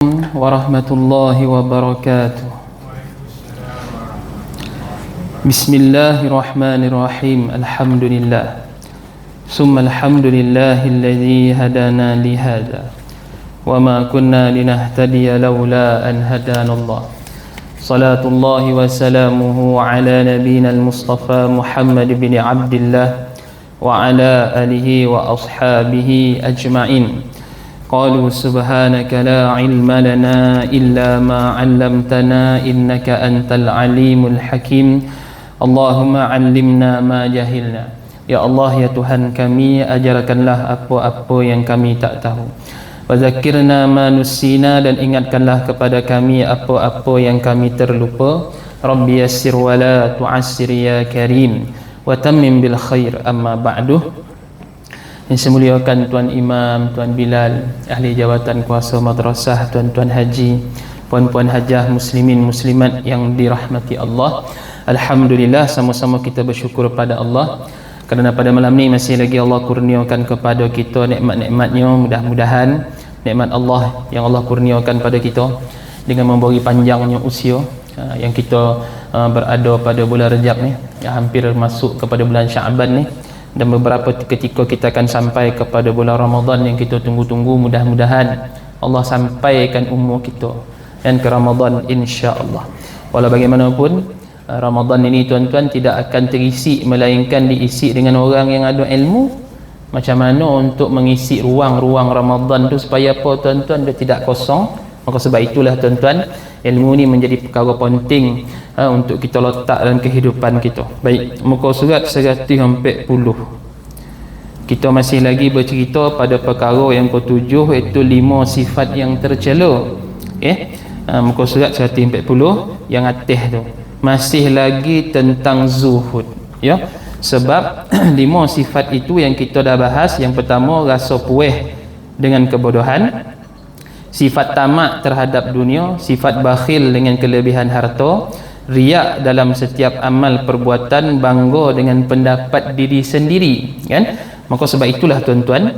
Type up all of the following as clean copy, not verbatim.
warahmatullahi wabarakatuh. Bismillahirrahmanirrahim. Alhamdulillah. Summa alhamdulillahilladzi hadana li hadza wa ma kunna linahtadiya laula an hadanallah. Salatullahi wa salamuhu ala nabiyyina al-Mustafa Muhammad bin Abdillah wa ala alihi wa ashabihi ajma'in. Qalu subhanaka la ilma lana illa ma 'allamtana innaka antal alimul hakim. Allahumma 'allimna ma jahilna. Ya Allah, ya Tuhan kami, ajarkanlah apa-apa yang kami tak tahu. Wa zakkirna ma nusina, dan ingatkanlah kepada kami apa-apa yang kami terlupa. Rabbi yassir wa la tu'assir ya karim wa tammim bil khair. Amma ba'du. Yang saya muliakan Tuan Imam, Tuan Bilal, ahli jawatan kuasa madrasah, tuan-tuan haji, puan-puan hajah, muslimin muslimat yang dirahmati Allah. Alhamdulillah, sama-sama kita bersyukur pada Allah kerana pada malam ni masih lagi Allah kurniakan kepada kita nikmat-nikmatnya. Mudah-mudahan nikmat Allah yang Allah kurniakan pada kita dengan memberi panjangnya usia yang kita berada pada bulan Rejab ni, hampir masuk kepada bulan Syaban ni, dan beberapa ketika kita akan sampai kepada bulan Ramadan yang kita tunggu-tunggu. Mudah-mudahan Allah sampaikan umur kita dan ke Ramadan insya-Allah. Walau bagaimanapun Ramadan ini tuan-tuan tidak akan terisi melainkan diisi dengan orang yang ada ilmu. Macam mana untuk mengisi ruang-ruang Ramadan tu supaya apa tuan-tuan, dia tidak kosong. Maka sebab itulah tuan-tuan, ilmu ni menjadi perkara penting untuk kita letak dalam kehidupan kita. Baik, muka surat 140. Kita masih lagi bercerita pada perkara yang ke-7, iaitu 5 sifat yang tercela. Muka surat 140 yang atas tu masih lagi tentang zuhud, ya. Sebab 5 sifat itu yang kita dah bahas. Yang pertama, rasa puas dengan kebodohan, sifat tamak terhadap dunia, sifat bakhil dengan kelebihan harta, riak dalam setiap amal perbuatan, bangga dengan pendapat diri sendiri, kan? Maka sebab itulah tuan-tuan,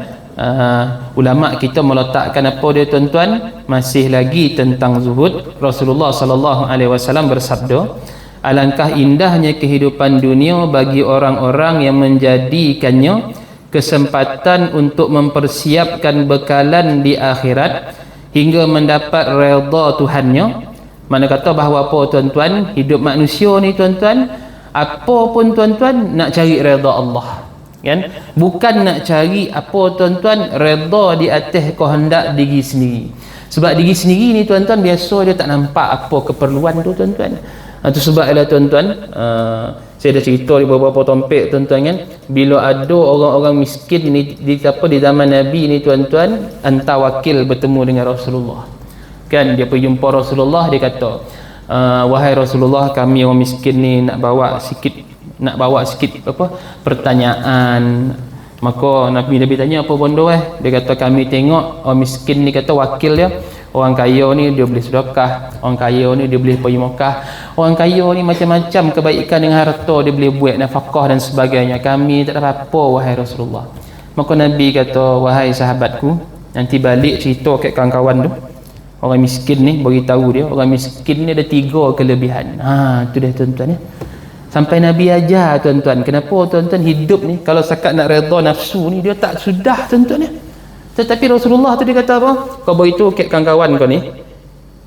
ulama kita meletakkan apa dia tuan-tuan, masih lagi tentang zuhud. Rasulullah sallallahu alaihi wasallam bersabda, alangkah indahnya kehidupan dunia bagi orang-orang yang menjadikannya kesempatan untuk mempersiapkan bekalan di akhirat hingga mendapat redha Tuhannya. Mana kata bahawa apa tuan-tuan, hidup manusia ni tuan-tuan, apa pun tuan-tuan nak cari redha Allah, kan? Bukan nak cari apa tuan-tuan, redha di atas kehendak diri sendiri. Sebab diri sendiri ni tuan-tuan, biasa dia tak nampak apa keperluan tu tuan-tuan. Itu sebab ialah tuan-tuan, saya dah cerita di beberapa topik tuan-tuan, kan, bila ada orang-orang miskin ni di zaman Nabi ni tuan-tuan, hantar wakil bertemu dengan Rasulullah, kan. Dia pergi jumpa Rasulullah, dia kata, wahai Rasulullah, kami orang miskin ni nak bawa sikit pertanyaan. Maka Nabi tanya, apa benda Dia kata, kami tengok orang miskin ni, kata wakil dia, orang kaya ni dia boleh sedekah, orang kaya ni dia boleh pergi Mekah, orang kaya ni macam-macam kebaikan dengan harta dia boleh buat, nafkah dan sebagainya. Kami tak ada apa-apa wahai Rasulullah. Maka Nabi kata, wahai sahabatku, nanti balik cerita kat kawan-kawan tu, orang miskin ni, beritahu dia, orang miskin ni ada 3 kelebihan. Tu dia tuan-tuan, ya. Sampai Nabi ajar tuan-tuan, kenapa tuan-tuan hidup ni kalau sekat nak redha nafsu ni dia tak sudah tuan-tuan, ya. Tetapi Rasulullah tu dia kata apa? Kau beritahu kat kawan-kawan kau ni,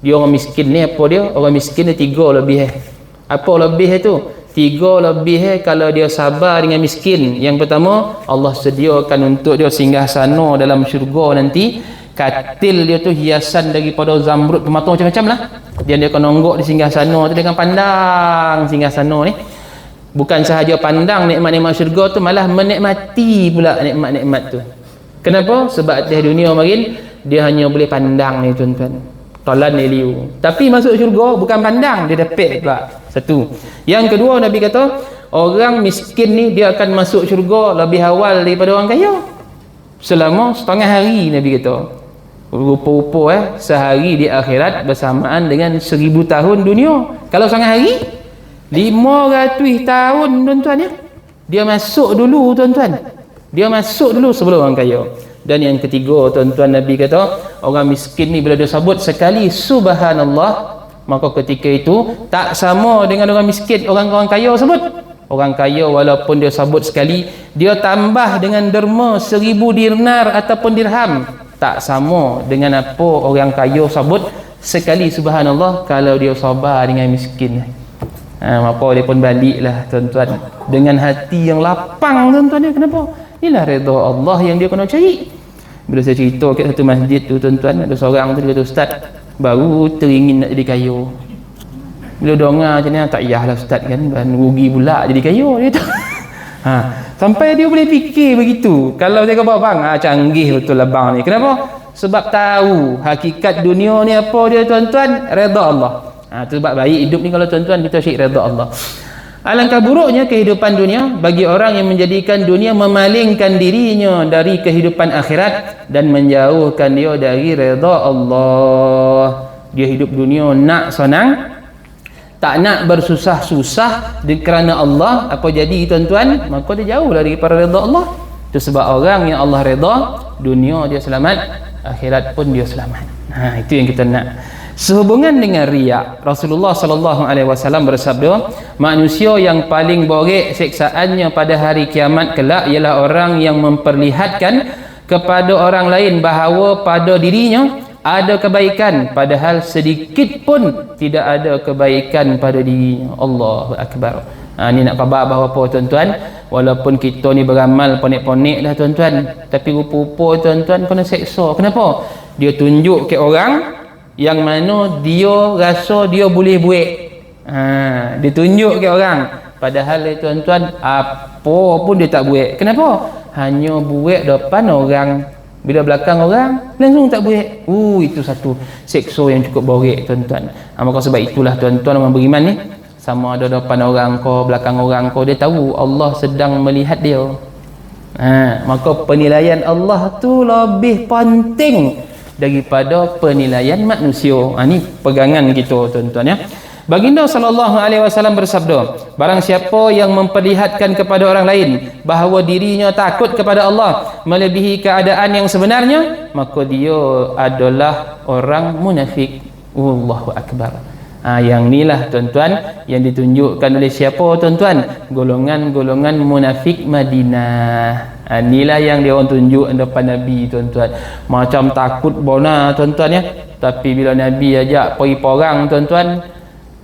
dia orang miskin ni, apa dia? Orang miskin ni 3 lebih. Apa lebih tu? 3 lebih kalau dia sabar dengan miskin. Yang pertama, Allah sediakan untuk dia singgasana dalam syurga nanti. Katil dia tu hiasan daripada zamrud, permata macam-macam lah. Dia akan nonggok di singgasana tu, dia akan pandang singgasana ni. Bukan sahaja pandang nikmat-nikmat syurga tu, malah menikmati pula nikmat-nikmat tu. Kenapa? Sebab atas dunia marin dia hanya boleh pandang ni tuan-tuan, talan liu. Tapi masuk syurga bukan pandang, dia dapat pula. Satu. Yang kedua, Nabi kata orang miskin ni dia akan masuk syurga lebih awal daripada orang kaya, selama setengah hari. Nabi kata rupa-rupa sehari di akhirat bersamaan dengan 1000 tahun dunia. Kalau setengah hari 500 tahun tuan-tuan, ya. Dia masuk dulu tuan-tuan, dia masuk dulu sebelum orang kaya. Dan yang ketiga, tuan-tuan, Nabi kata orang miskin ni bila dia sebut sekali subhanallah, maka ketika itu tak sama dengan orang miskin, orang kaya sebut. Orang kaya walaupun dia sebut sekali, dia tambah dengan derma 1000 dinar ataupun dirham, tak sama dengan apa orang kaya sebut sekali subhanallah kalau dia sabar dengan miskin. Maka dia pun baliklah, tuan-tuan, dengan hati yang lapang, tuan-tuan. Kenapa? Inilah redha Allah yang dia kena cari. Bila saya cerita kat satu masjid tu, tuan-tuan, ada seorang tu dia kata, ustaz, baru teringin nak jadi kaya. Bila dengar macam ni, tak payahlah ustaz kan, rugi pula jadi kaya, dia kata. Sampai dia boleh fikir begitu. Kalau dia kata bang, canggih betul lah bang ni. Kenapa? Sebab tahu hakikat dunia ni apa dia, tuan-tuan, redha Allah. Sebab baik hidup ni kalau tuan-tuan kita syik redha Allah. Alangkah buruknya kehidupan dunia bagi orang yang menjadikan dunia memalingkan dirinya dari kehidupan akhirat dan menjauhkan dia dari redha Allah. Dia hidup dunia nak senang, tak nak bersusah-susah kerana Allah. Apa jadi, tuan-tuan? Maka dia jauh daripada redha Allah. Itu sebab orang yang Allah redha, dunia dia selamat, akhirat pun dia selamat. Itu yang kita nak. Sehubungan dengan riak, Rasulullah sallallahu alaihi wasallam bersabda, manusia yang paling borek siksaannya pada hari kiamat kelak ialah orang yang memperlihatkan kepada orang lain bahawa pada dirinya ada kebaikan padahal sedikit pun tidak ada kebaikan pada dirinya. Allahu akbar. Ni nak khabar bahawa apa, tuan-tuan, walaupun kita ni beramal ponek-ponek dah, tuan-tuan, tapi rupa-rupa, tuan-tuan, kena seksa. Kenapa? Dia tunjuk ke orang yang mana dia rasa dia boleh buat. Dia tunjuk ke orang, padahal tuan-tuan apa pun dia tak buat. Kenapa? Hanya buat depan orang, bila belakang orang langsung tak buat. Itu satu seksa yang cukup borek, tuan-tuan. Maka sebab itulah, tuan-tuan, orang beriman ni, sama ada depan orang kau, belakang orang kau, dia tahu Allah sedang melihat dia. Maka penilaian Allah tu lebih penting daripada penilaian manusia. Ni pegangan kita, tuan-tuan, ya. Baginda sallallahu alaihi wasallam bersabda, barang siapa yang memperlihatkan kepada orang lain bahawa dirinya takut kepada Allah melebihi keadaan yang sebenarnya, maka dia adalah orang munafik. Allahu akbar. Yang inilah, tuan-tuan, yang ditunjukkan oleh siapa, tuan-tuan? Golongan-golongan munafik Madinah. Inilah yang dia orang tunjuk depan Nabi, tuan-tuan. Macam takut bona, tuan-tuan, ya. Tapi bila Nabi ajak pergi perang, tuan-tuan,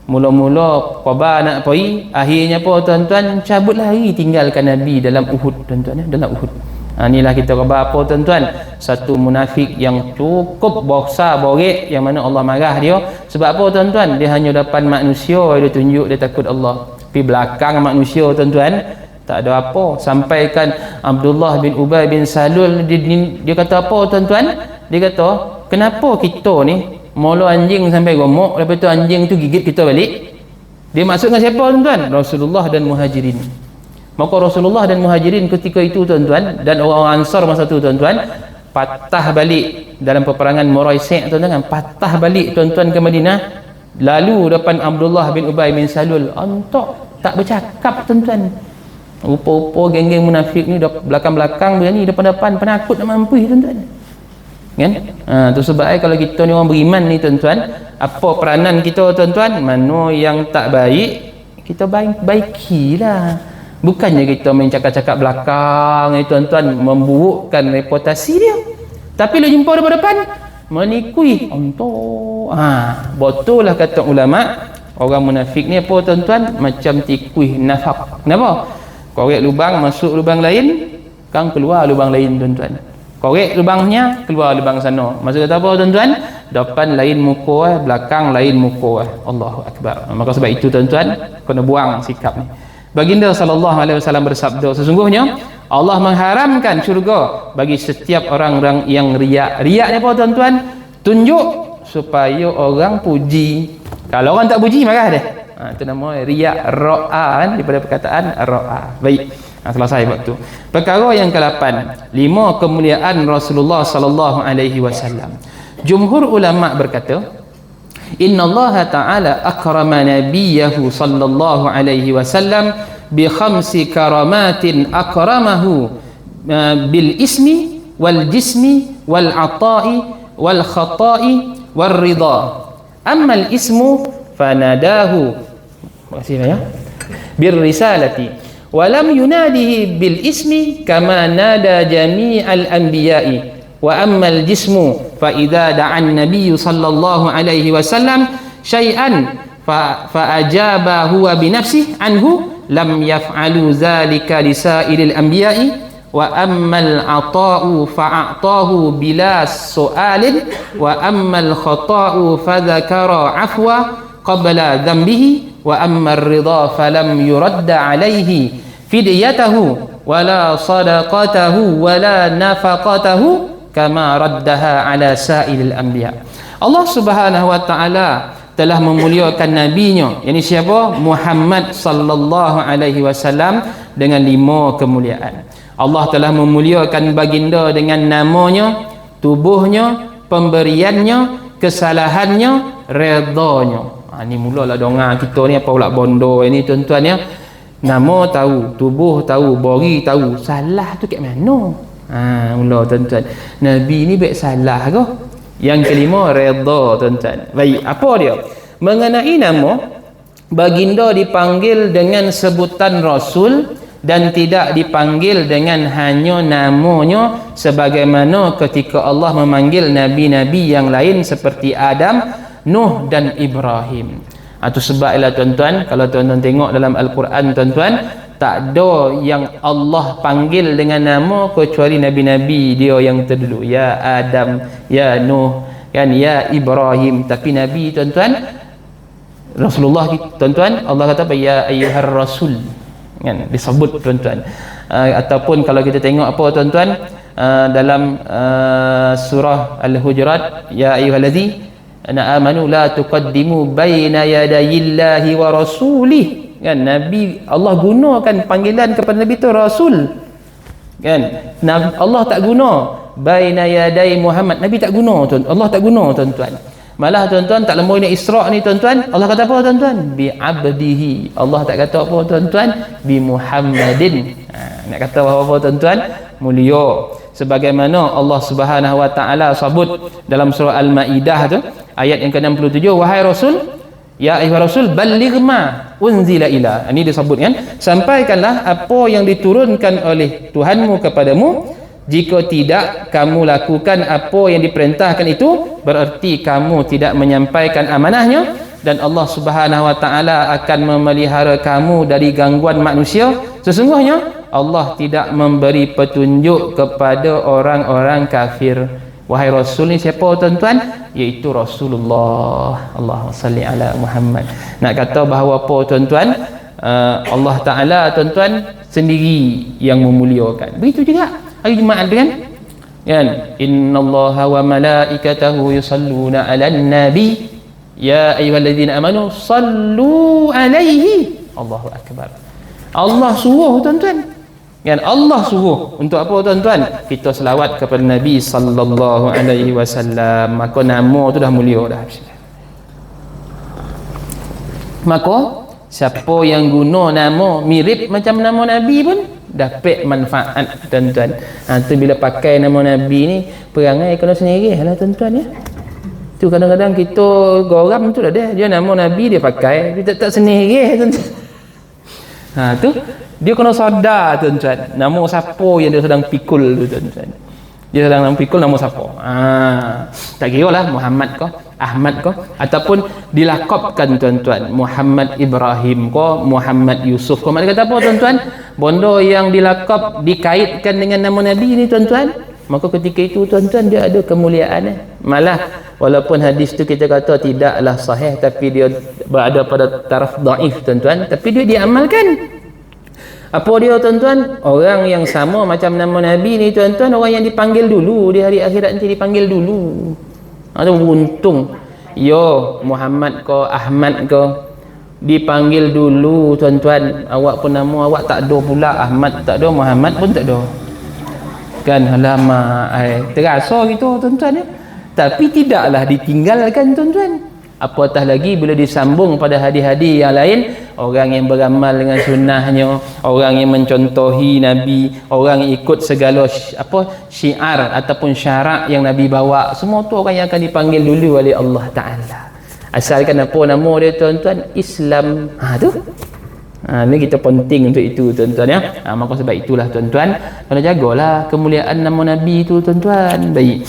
mula-mula khabar nak pergi, akhirnya apa, tuan-tuan? Cabut lari tinggalkan Nabi dalam Uhud, tuan-tuan, ya, dalam Uhud. Inilah kita khabar apa, tuan-tuan? Satu munafik yang cukup besar borek, yang mana Allah marah dia. Sebab apa, tuan-tuan? Dia hanya depan manusia dia tunjuk dia takut Allah, tapi belakang manusia, tuan-tuan, tak ada apa. Sampaikan Abdullah bin Ubay bin Salul, dia kata apa, tuan-tuan? Dia kata, kenapa kita ni mula anjing sampai gemuk, lepas tu anjing tu gigit kita balik? Dia maksud dengan siapa, tuan-tuan? Rasulullah dan Muhajirin. Maka Rasulullah dan Muhajirin ketika itu, tuan-tuan, dan orang Ansar masa tu, tuan-tuan, patah balik dalam peperangan Muraisi', tuan-tuan, patah balik, tuan-tuan, ke Madinah, lalu depan Abdullah bin Ubay bin Salul, antok tak bercakap, tuan-tuan. Rupa-rupa geng-geng munafik ni belakang-belakang berani, depan-depan penakut nak mampu, tuan-tuan, kan? Tu sebab kalau kita ni orang beriman ni, tuan-tuan, apa peranan kita, tuan-tuan? Mana yang tak baik kita baikilah. Bukannya kita main cakap-cakap belakang, tuan-tuan, memburukkan reputasi dia. Tapi bila jumpa depan-depan, menikui. Betul lah kata ulama, orang munafik ni apa, tuan-tuan? Macam tikui nafak. Kenapa? Korek lubang, masuk lubang lain, kan keluar lubang lain, tuan-tuan. Korek lubangnya, keluar lubang sana. Maksud kata apa, tuan-tuan? Depan lain muka, belakang lain muka. Allahu akbar. Maka sebab itu, tuan-tuan, kena buang sikap ni. Baginda sallallahu alaihi wasallam bersabda, sesungguhnya Allah mengharamkan syurga bagi setiap orang-orang yang riak. Riak ni apa, tuan-tuan? Tunjuk supaya orang puji. Kalau orang tak puji, marah dia. Itu nama riak, ra'a, kan, daripada perkataan ra'a. Baik, selesai waktu. Perkara yang ke-8, 5 kemuliaan Rasulullah sallallahu alaihi wasallam. Jumhur ulama berkata, Inna Allah Ta'ala akrama nabiyahu sallallahu alaihi wasallam bi khamsi karamatin akramahu bil ismi wal jismi wal ata'i wal khata'i wal ridha. Ammal ismu fanadahu, makasih ya, bir risalati wa lam yunadihi bil ismi kama nada jami'al anbiya'i. Wa ammal jismu fa idza da'a an-nabiy sallallahu alaihi wasallam syai'an fa ajaba huwa bi nafsihi anhu lam yaf'alu dzalika li sa'iril anbiya'i. Wa ammal ata'u fa'atahu bila su'alin wa ammal khata'u fadzakara afwa qabla dhanbihi wa ammal ridha falam yuradda alaihi fidyatahu wala sadaqatahu wala nafaqatahu kama raddaha ala sa'ilil anbiya. Allah Subhanahu wa taala telah memuliakan nabinya, yakni siapa? Muhammad sallallahu alaihi wasallam dengan 5 kemuliaan. Allah telah memuliakan baginda dengan namanya, tubuhnya, pemberiannya, kesalahannya, redanya. Ni mulalah donga kita ni apa pula bondo ini tuan-tuan ya. Nama tahu, tubuh tahu, bori tahu, salah tu kat mana? Mula tuan-tuan. Nabi ni baik salah ke? Yang kelima redha tuan-tuan. Baik, apa dia? Mengenai nama, baginda dipanggil dengan sebutan Rasul dan tidak dipanggil dengan hanya namanya sebagaimana ketika Allah memanggil nabi-nabi yang lain seperti Adam, Nuh dan Ibrahim. Itu sebablah tuan-tuan, kalau tuan-tuan tengok dalam Al-Quran tuan-tuan, tak ada yang Allah panggil dengan nama kecuali nabi-nabi dia yang terdahulu, ya Adam, ya Nuh, kan, ya Ibrahim. Tapi nabi tuan-tuan, Rasulullah tuan-tuan, Allah kata apa? Ya ayyuhar rasul, kan, disebut tuan-tuan. Ataupun kalau kita tengok apa tuan-tuan, dalam surah Al-Hujurat, ya ayyuhallazi ana amanu la tuqaddimu baina yadayillahi wa rasulih, kan, nabi Allah gunakan panggilan kepada nabi tu rasul, kan. Allah tak guna baina yaday Muhammad, nabi tak guna tuan, Allah tak guna tuan-tuan. Malah tuan-tuan, tak lama ini Isra ni tuan-tuan, Allah kata apa tuan-tuan? Bi abdihi. Allah tak kata apa tuan-tuan? Bi Muhammadin. Nak kata apa tuan-tuan? Mulia. Sebagaimana Allah Subhanahu wa taala sebut dalam surah Al-Maidah tu, ayat yang ke-67, wahai Rasul, ya ayyuhar rasul balligh ma unzila ila. Ini disebut kan, sampaikanlah apa yang diturunkan oleh Tuhanmu kepadamu. Jika tidak kamu lakukan apa yang diperintahkan itu, berarti kamu tidak menyampaikan amanahnya, dan Allah Subhanahu wa taala akan memelihara kamu dari gangguan manusia. Sesungguhnya Allah tidak memberi petunjuk kepada orang-orang kafir. Wahai Rasul ni siapa tuan-tuan? Iaitu Rasulullah. Allahumma salli ala Muhammad. Nak kata bahawa apa tuan-tuan? Allah Ta'ala tuan-tuan sendiri yang memuliakan. Begitu juga hari Jumaat kan? Innallaha wa malaikatahu yusalluna 'alan nabi ya ayyuhalladzina amanu sallu 'alaihi. Allahu akbar. Allah suruh tuan-tuan. Kan, Allah suruh untuk apa tuan-tuan? Kita selawat kepada Nabi sallallahu alaihi wasallam. Maka nama tu dah mulia dah. Maka siapa yang guna nama mirip macam nama Nabi pun dapat manfaat tuan-tuan. Tu bila pakai nama Nabi ni, perangai kena sendiri lah tuan-tuan ya. Tu kadang-kadang kita goram tu dah dia nama Nabi dia pakai, dia tak sendiri tuan-tuan. Tu dia kena sadar tuan-tuan, nama siapa yang dia sedang pikul tu tuan-tuan. Dia sedang pikul nama siapa. Tak kira lah Muhammad ke, Ahmad ke, ataupun dilakabkan tuan-tuan Muhammad Ibrahim ke, Muhammad Yusuf ke. Maksud kata apa tuan-tuan? Bondo yang dilakab dikaitkan dengan nama Nabi ni tuan-tuan, maka ketika itu tuan-tuan dia ada kemuliaan. Malah walaupun hadis tu kita kata tidaklah sahih, tapi dia berada pada taraf dhaif tuan-tuan, tapi dia diamalkan. Apa dia tuan-tuan? Orang yang sama macam nama Nabi ni tuan-tuan, orang yang dipanggil dulu di hari akhirat nanti, dipanggil dulu. Itu untung. Yo Muhammad ke, Ahmad ke, dipanggil dulu tuan-tuan. Awak pun nama awak tak ada pula, Ahmad tak ada, Muhammad pun tak ada. Kan, alamak, terasa gitu tuan-tuan ya. Tapi tidaklah ditinggalkan tuan-tuan. Apatah lagi bila disambung pada hadis-hadis yang lain, orang yang beramal dengan sunnahnya, orang yang mencontohi Nabi, orang yang ikut segala syiar ataupun syarak yang Nabi bawa, semua tu orang yang akan dipanggil dulu oleh Allah Ta'ala. Asalkan apa nama dia tuan-tuan, Islam. Tu ini kita penting untuk itu tuan-tuan ya. Maka sebab itulah tuan-tuan, kena jagalah kemuliaan nama Nabi itu tuan-tuan. Baik,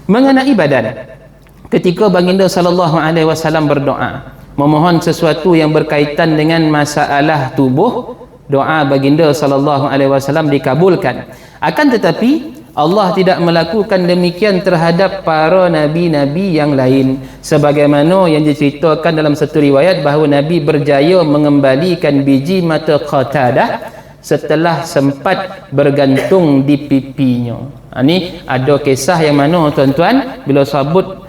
mengenai badan, ketika baginda sallallahu alaihi wasallam berdoa memohon sesuatu yang berkaitan dengan masalah tubuh, doa baginda sallallahu alaihi wasallam dikabulkan. Akan tetapi Allah tidak melakukan demikian terhadap para nabi-nabi yang lain, sebagaimana yang diceritakan dalam satu riwayat bahawa Nabi berjaya mengembalikan biji mata Qatadah setelah sempat bergantung di pipinya. Ini ada kisah yang mana tuan-tuan, bila sebut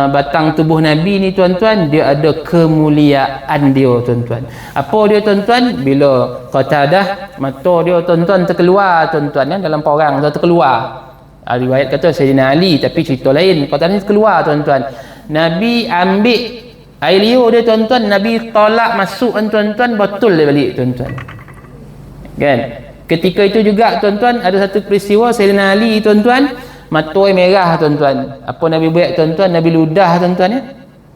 batang tubuh Nabi ni tuan-tuan, dia ada kemuliaan dia tuan-tuan. Apa dia tuan-tuan? Bila Qatadah mata dia tuan-tuan terkeluar tuan-tuan ya, dalam porang tu terkeluar. Riwayat kata Sayyidina Ali, tapi cerita lain Qatadah ni terkeluar tuan-tuan. Nabi ambil air liur dia tuan-tuan, Nabi tolak masuk tuan-tuan, betul dia balik tuan-tuan. Kan? Ketika itu juga tuan-tuan ada satu peristiwa Sayyidina Ali tuan-tuan, mata merah tuan-tuan. Apa Nabi buat tuan-tuan? Nabi ludah tuan-tuan ya.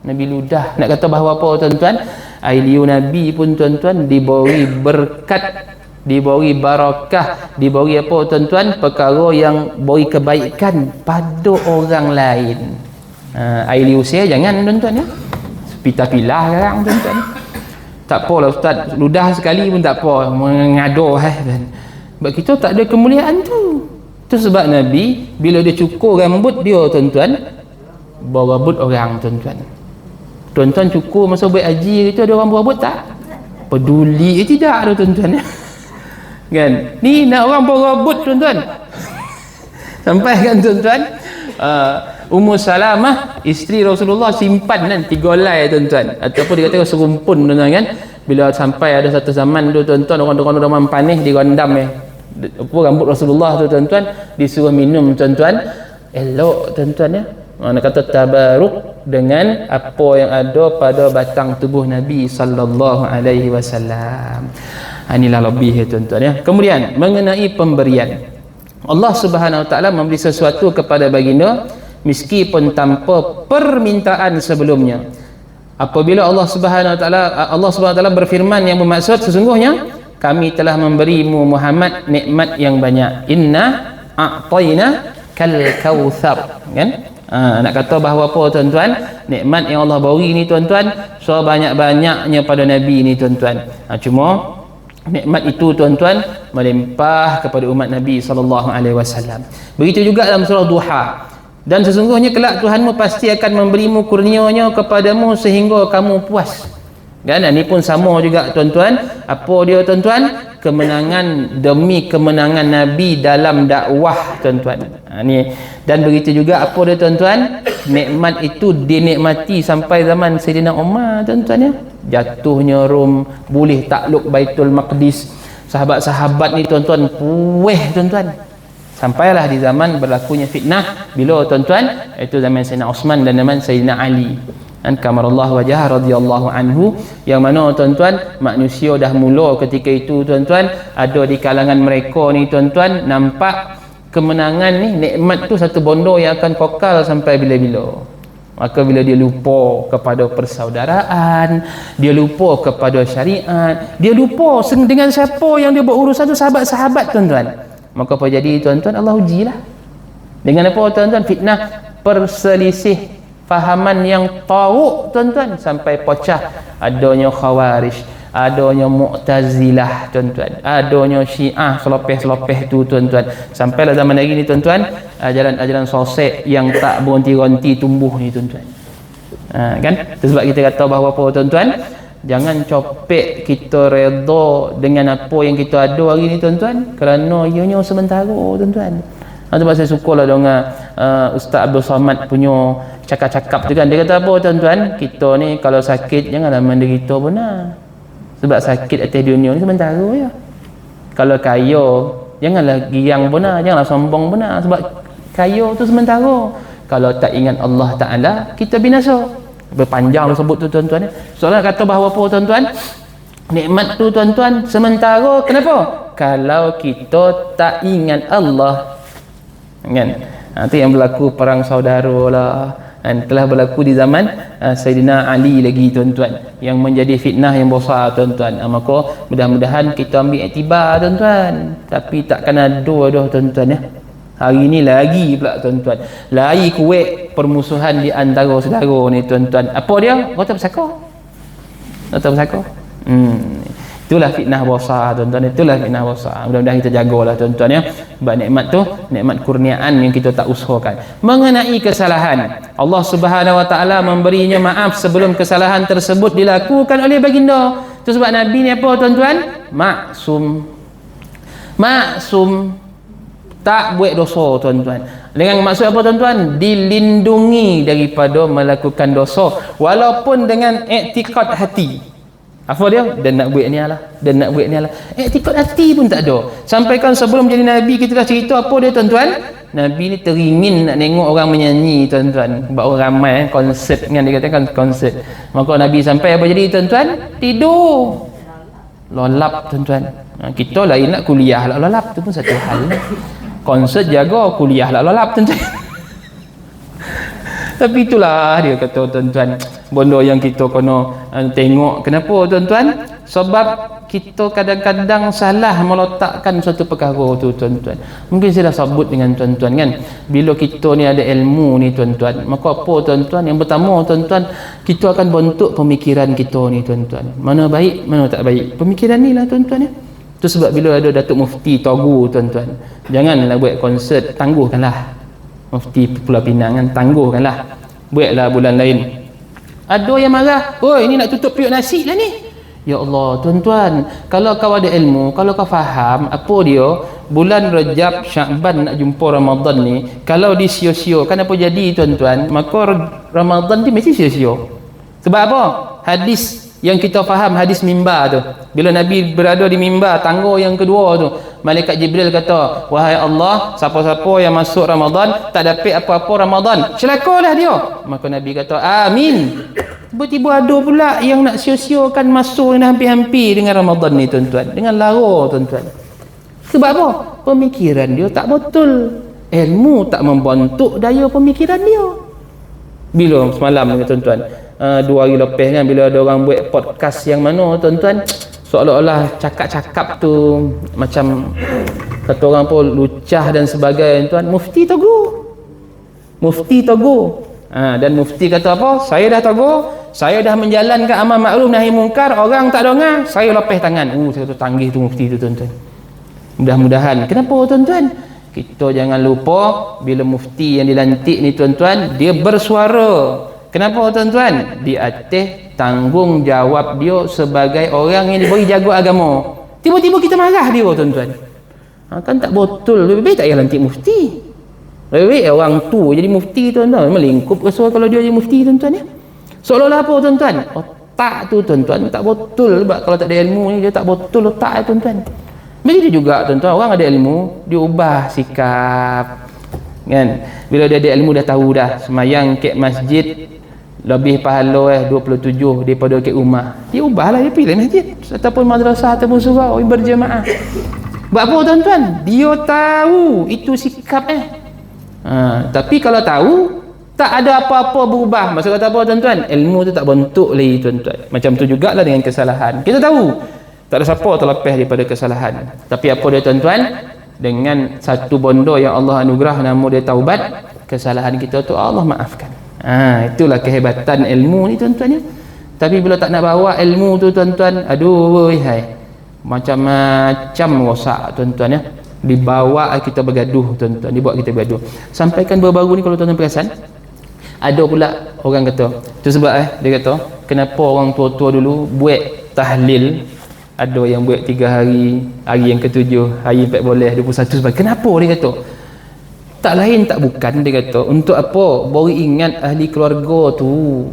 Nabi ludah. Nak kata bahawa apa tuan-tuan? Air liur Nabi pun tuan-tuan diberi berkat, diberi barakah, diberi apa tuan-tuan? Perkara yang beri kebaikan pada orang lain. Air liur saya jangan tuan-tuan ya. Pilah sekarang tuan-tuan. Tak apalah ustaz, ludah sekali pun tak apa, mengaduh sebab kita tak ada kemuliaan tu. Itu sebab Nabi bila dia cukur rambut dia tuan-tuan, berambut orang tuan-tuan. Tuan-tuan cukur masa buat haji itu ada orang berambut tak? Peduli tidak ada tuan-tuan ya. Kan? Ni nak orang berambut tuan-tuan. Sampai kan tuan-tuan, Ummu Salamah isteri Rasulullah simpan kan 3 helai tuan-tuan, ataupun dia kata serumpun tuan-tuan kan. Bila sampai ada satu zaman tu tuan-tuan, orang-orang panis dirondam rambut Rasulullah tu tuan-tuan, disuruh minum tuan-tuan, elok tuan-tuan ya. Nak kata tabaruk dengan apa yang ada pada batang tubuh Nabi sallallahu alaihi wasallam. Inilah lebih ya tuan-tuan ya. Kemudian mengenai pemberian, Allah Subhanahu wa taala memberi sesuatu kepada baginda meskipun tanpa permintaan sebelumnya. Apabila Allah Subhanahu wa taala berfirman yang bermaksud sesungguhnya kami telah memberimu Muhammad nikmat yang banyak. Inna a'tayna kal kautsar. Kan? Nak kata bahawa apa tuan-tuan? Nikmat yang Allah beri ni tuan-tuan, so banyak-banyaknya pada Nabi ni tuan-tuan. Cuma nikmat itu tuan-tuan melimpah kepada umat Nabi sallallahu alaihi wasallam. Begitu juga dalam surah Duha. Dan sesungguhnya kelak Tuhanmu pasti akan memberimu kurnia-Nya kepadamu sehingga kamu puas. Kan? Ini pun sama juga tuan-tuan. Apa dia tuan-tuan? Kemenangan demi kemenangan Nabi dalam dakwah tuan-tuan. Dan begitu juga apa dia tuan-tuan? Nikmat itu dinikmati sampai zaman Sayyidina Umar tuan-tuan ya. Jatuhnya Rom, boleh takluk Baitul Maqdis. Sahabat-sahabat ni tuan-tuan puih tuan-tuan. Sampailah di zaman berlakunya fitnah bila tuan-tuan, itu zaman Sayyidina Osman dan zaman Sayyidina Ali. Kamarallahu wajah radhiyallahu anhu, yang mana tuan-tuan manusia dah mula ketika itu tuan-tuan, ada di kalangan mereka ni tuan-tuan nampak kemenangan ni, nikmat tu satu bondo yang akan kekal sampai bila-bila. Maka bila dia lupa kepada persaudaraan, dia lupa kepada syariat, dia lupa dengan siapa yang dia berurusan tu, sahabat-sahabat tuan-tuan, maka apa jadi tuan-tuan? Allah ujilah dengan apa tuan-tuan? Fitnah, perselisih fahaman yang tauk tuan-tuan, sampai pecah adanya Khawarij, adanya Mu'tazilah tuan-tuan, adanya Syiah selopeh-selopeh tu tuan-tuan, sampailah zaman hari ni tuan-tuan ajaran-ajaran sosek yang tak berhenti-henti tumbuh ni tuan-tuan. Kan? Sebab kita kata bahawa apa tuan-tuan, jangan copek kita redha dengan apa yang kita ada hari ni tuan-tuan, kerana ianya sementara tuan-tuan. Sebab saya sukalah dengan Ustaz Abdul Somad punya cakap-cakap tu kan. Dia kata apa tuan-tuan? Kita ni kalau sakit janganlah menderita benar. Sebab sakit atas dunia ni sementara ya. Kalau kaya janganlah giang benar, janganlah sombong benar, sebab kaya tu sementara. Kalau tak ingat Allah Ta'ala, kita binasa. Berpanjang sebut tu tuan-tuan. Soalnya kata bahawa apa tuan-tuan? nikmat tu tuan-tuan sementara. Kenapa? Kalau kita tak ingat Allah, kan? Itu yang berlaku perang saudara lah, dan telah berlaku di zaman Sayyidina Ali lagi tuan-tuan, yang menjadi fitnah yang besar tuan-tuan. Maka mudah-mudahan kita ambil iktibar tuan-tuan, tapi takkan ada dah tuan-tuan ya. Hari ni lagi pula tuan-tuan, lagi kuat permusuhan di antara saudara ni tuan-tuan. Apa dia? Kata bersakar. Kata bersakar. Itulah fitnah besar tuan-tuan, itulah fitnah besar. Mudah-mudahan kita jagalah tuan-tuan ya. Sebab nikmat tu nikmat kurniaan yang kita tak usahakan. Mengenai kesalahan, Allah Subhanahu Wa Taala memberinya maaf sebelum kesalahan tersebut dilakukan oleh baginda. Itu sebab Nabi ni apa tuan-tuan? Maksum. Maksum, tak buat dosa tuan-tuan. Dengan maksud apa tuan-tuan? Dilindungi daripada melakukan dosa walaupun dengan iktikad hati. Apa dia? Dan nak buat ni lah, dan nak buat ni lah. Iktikad hati pun tak ada. Sampaikan sebelum jadi Nabi kita dah cerita apa dia tuan-tuan? Nabi ni teringin nak tengok orang menyanyi tuan-tuan. Sebab orang ramai konsert kan, dia katakan konsert. Maka Nabi sampai apa jadi tuan-tuan? Tidur. Lolap tuan-tuan. Kita lain nak kuliah lah lolap, tu pun satu hal. Konsert jaga, kuliah lah lolap tuan-tuan. Tapi itulah dia kata tuan-tuan, benda yang kita kena tengok. Kenapa tuan-tuan? Sebab kita kadang-kadang salah meletakkan suatu perkara tu tuan-tuan. Mungkin saya dah sebut dengan tuan-tuan kan, bila kita ni ada ilmu ni tuan-tuan, maka apa tuan-tuan? Yang pertama tuan-tuan, kita akan bentuk pemikiran kita ni tuan-tuan, mana baik mana tak baik. Pemikiran ni lah tuan-tuan ya. Itu sebab bila ada Datuk Mufti Togu tuan-tuan, janganlah buat konsert, tangguhkanlah. Mufti Pulau Pinang kan, tangguhkanlah, buatlah bulan lain. Ada yang marah, oi ini nak tutup periuk nasi lah ni. Ya Allah tuan-tuan, kalau kau ada ilmu, kalau kau faham apa dia, bulan Rajab Syakban nak jumpa Ramadan ni, kalau disio-siokan apa jadi tuan-tuan, maka Ramadan ni mesti sio-sio. Sebab apa? Hadis yang kita faham, hadis mimbar tu, bila Nabi berada di mimbar tangga yang kedua tu, malaikat Jibril kata, wahai Allah, siapa-siapa yang masuk Ramadan tak dapat apa-apa Ramadan, celakalah dia. Maka Nabi kata amin. Tiba-tiba ada pula yang nak sio-siokan masuk yang hampir-hampir dengan Ramadan ni tuan-tuan, dengan lara tuan-tuan. Sebab apa? Pemikiran dia tak betul, ilmu tak membentuk daya pemikiran dia. Bila semalam tuan-tuan, 2 hari lepas kan, bila ada orang buat podcast yang mana tuan-tuan, seolah-olah cakap-cakap tu macam kata orang pun lucah dan sebagainya tuan. Mufti Togu, Mufti Togu, dan Mufti kata apa? Saya dah Togu, saya dah menjalankan amar makruf nahi mungkar, orang tak dengar, saya lepas tangan. Saya kata tanggih tu Mufti tu tuan-tuan. Mudah-mudahan, kenapa tuan-tuan? Kita jangan lupa bila Mufti yang dilantik ni tuan-tuan, dia bersuara. Kenapa tuan-tuan? Di atas tanggungjawab dia sebagai orang yang diberi jaga agama. Tiba-tiba kita marah dia tuan-tuan. Kan tak betul. Lebih baik tak payah lantik mufti. Lebih baik orang tu jadi mufti tuan-tuan. Melingkup rasa kalau dia jadi mufti tuan-tuan ya. Seolah-olah apa tuan-tuan? Otak tu tuan-tuan tak betul. Sebab kalau tak ada ilmu ni dia tak betul otak tuan-tuan. Begitu juga tuan-tuan, orang ada ilmu dia ubah sikap. Kan? Bila dia ada ilmu dah tahu dah semayang kat masjid lebih pahala 27 daripada kat rumah, dia ubahlah, dia pilih masjid ataupun madrasah ataupun surau berjemaah. Buat apa tuan-tuan? Dia tahu itu sikap tapi kalau tahu tak ada apa-apa berubah, maksud kata apa tuan-tuan? Ilmu tu tak bentuk lagi tuan-tuan. Macam tu jugalah dengan kesalahan. Kita tahu tak ada siapa terlepas daripada kesalahan, tapi apa dia tuan-tuan? Dengan satu benda yang Allah anugerah, nama dia taubat, kesalahan kita tu Allah maafkan. Itulah kehebatan ilmu ni tuan-tuan ya. Tapi bila tak nak bawa ilmu tu tuan-tuan, aduh hai, macam-macam rosak tuan-tuan ya. Dibawa kita bergaduh tuan-tuan, dibawa kita bergaduh. Sampaikan baru-baru ni kalau tuan-tuan perasan, ada pula orang kata, tu sebab dia kata, kenapa orang tua-tua dulu buat tahlil, ada yang buat 3 hari, hari yang ke-7, hari 14, 21 sebab. Kenapa dia kata? Tak lain tak bukan, dia kata untuk apa? Beri ingat ahli keluarga tu.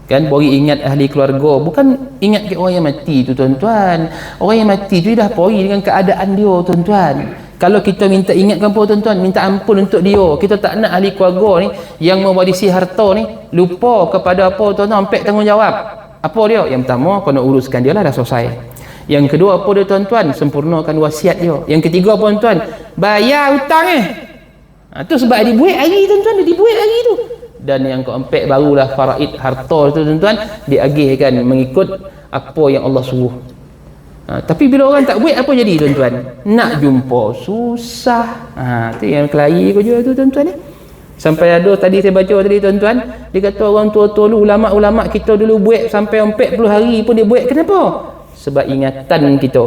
Kan, beri ingat ahli keluarga, bukan ingat ke orang yang mati tu tuan-tuan. Orang yang mati tu dah pergi dengan keadaan dia tuan-tuan. Kalau kita minta ingatkan apa tuan-tuan? Minta ampun untuk dia. Kita tak nak ahli keluarga ni yang mewarisi harta ni lupa kepada apa tuan-tuan, ambil tanggungjawab. Apa dia? Yang pertama kena uruskan dia lah, dah selesai. Yang kedua apa dia tuan-tuan? Sempurnakan wasiat dia. Yang ketiga apa tuan? Bayar hutang tu sebab dia buat hari tuan-tuan, dia dibuat hari tu. Dan yang keempat barulah faraid harta tu tuan-tuan, diagihkan mengikut apa yang Allah suruh. Tapi bila orang tak buat apa jadi tuan-tuan? Nak jumpa susah. Tu yang kelahi kau je tu tuan-tuan Sampai ada tadi saya baca tadi tuan-tuan, dia kata orang tua-tua dulu, ulama-ulama kita dulu buat sampai 40 hari pun dia buat. Kenapa? Sebab ingatan kita.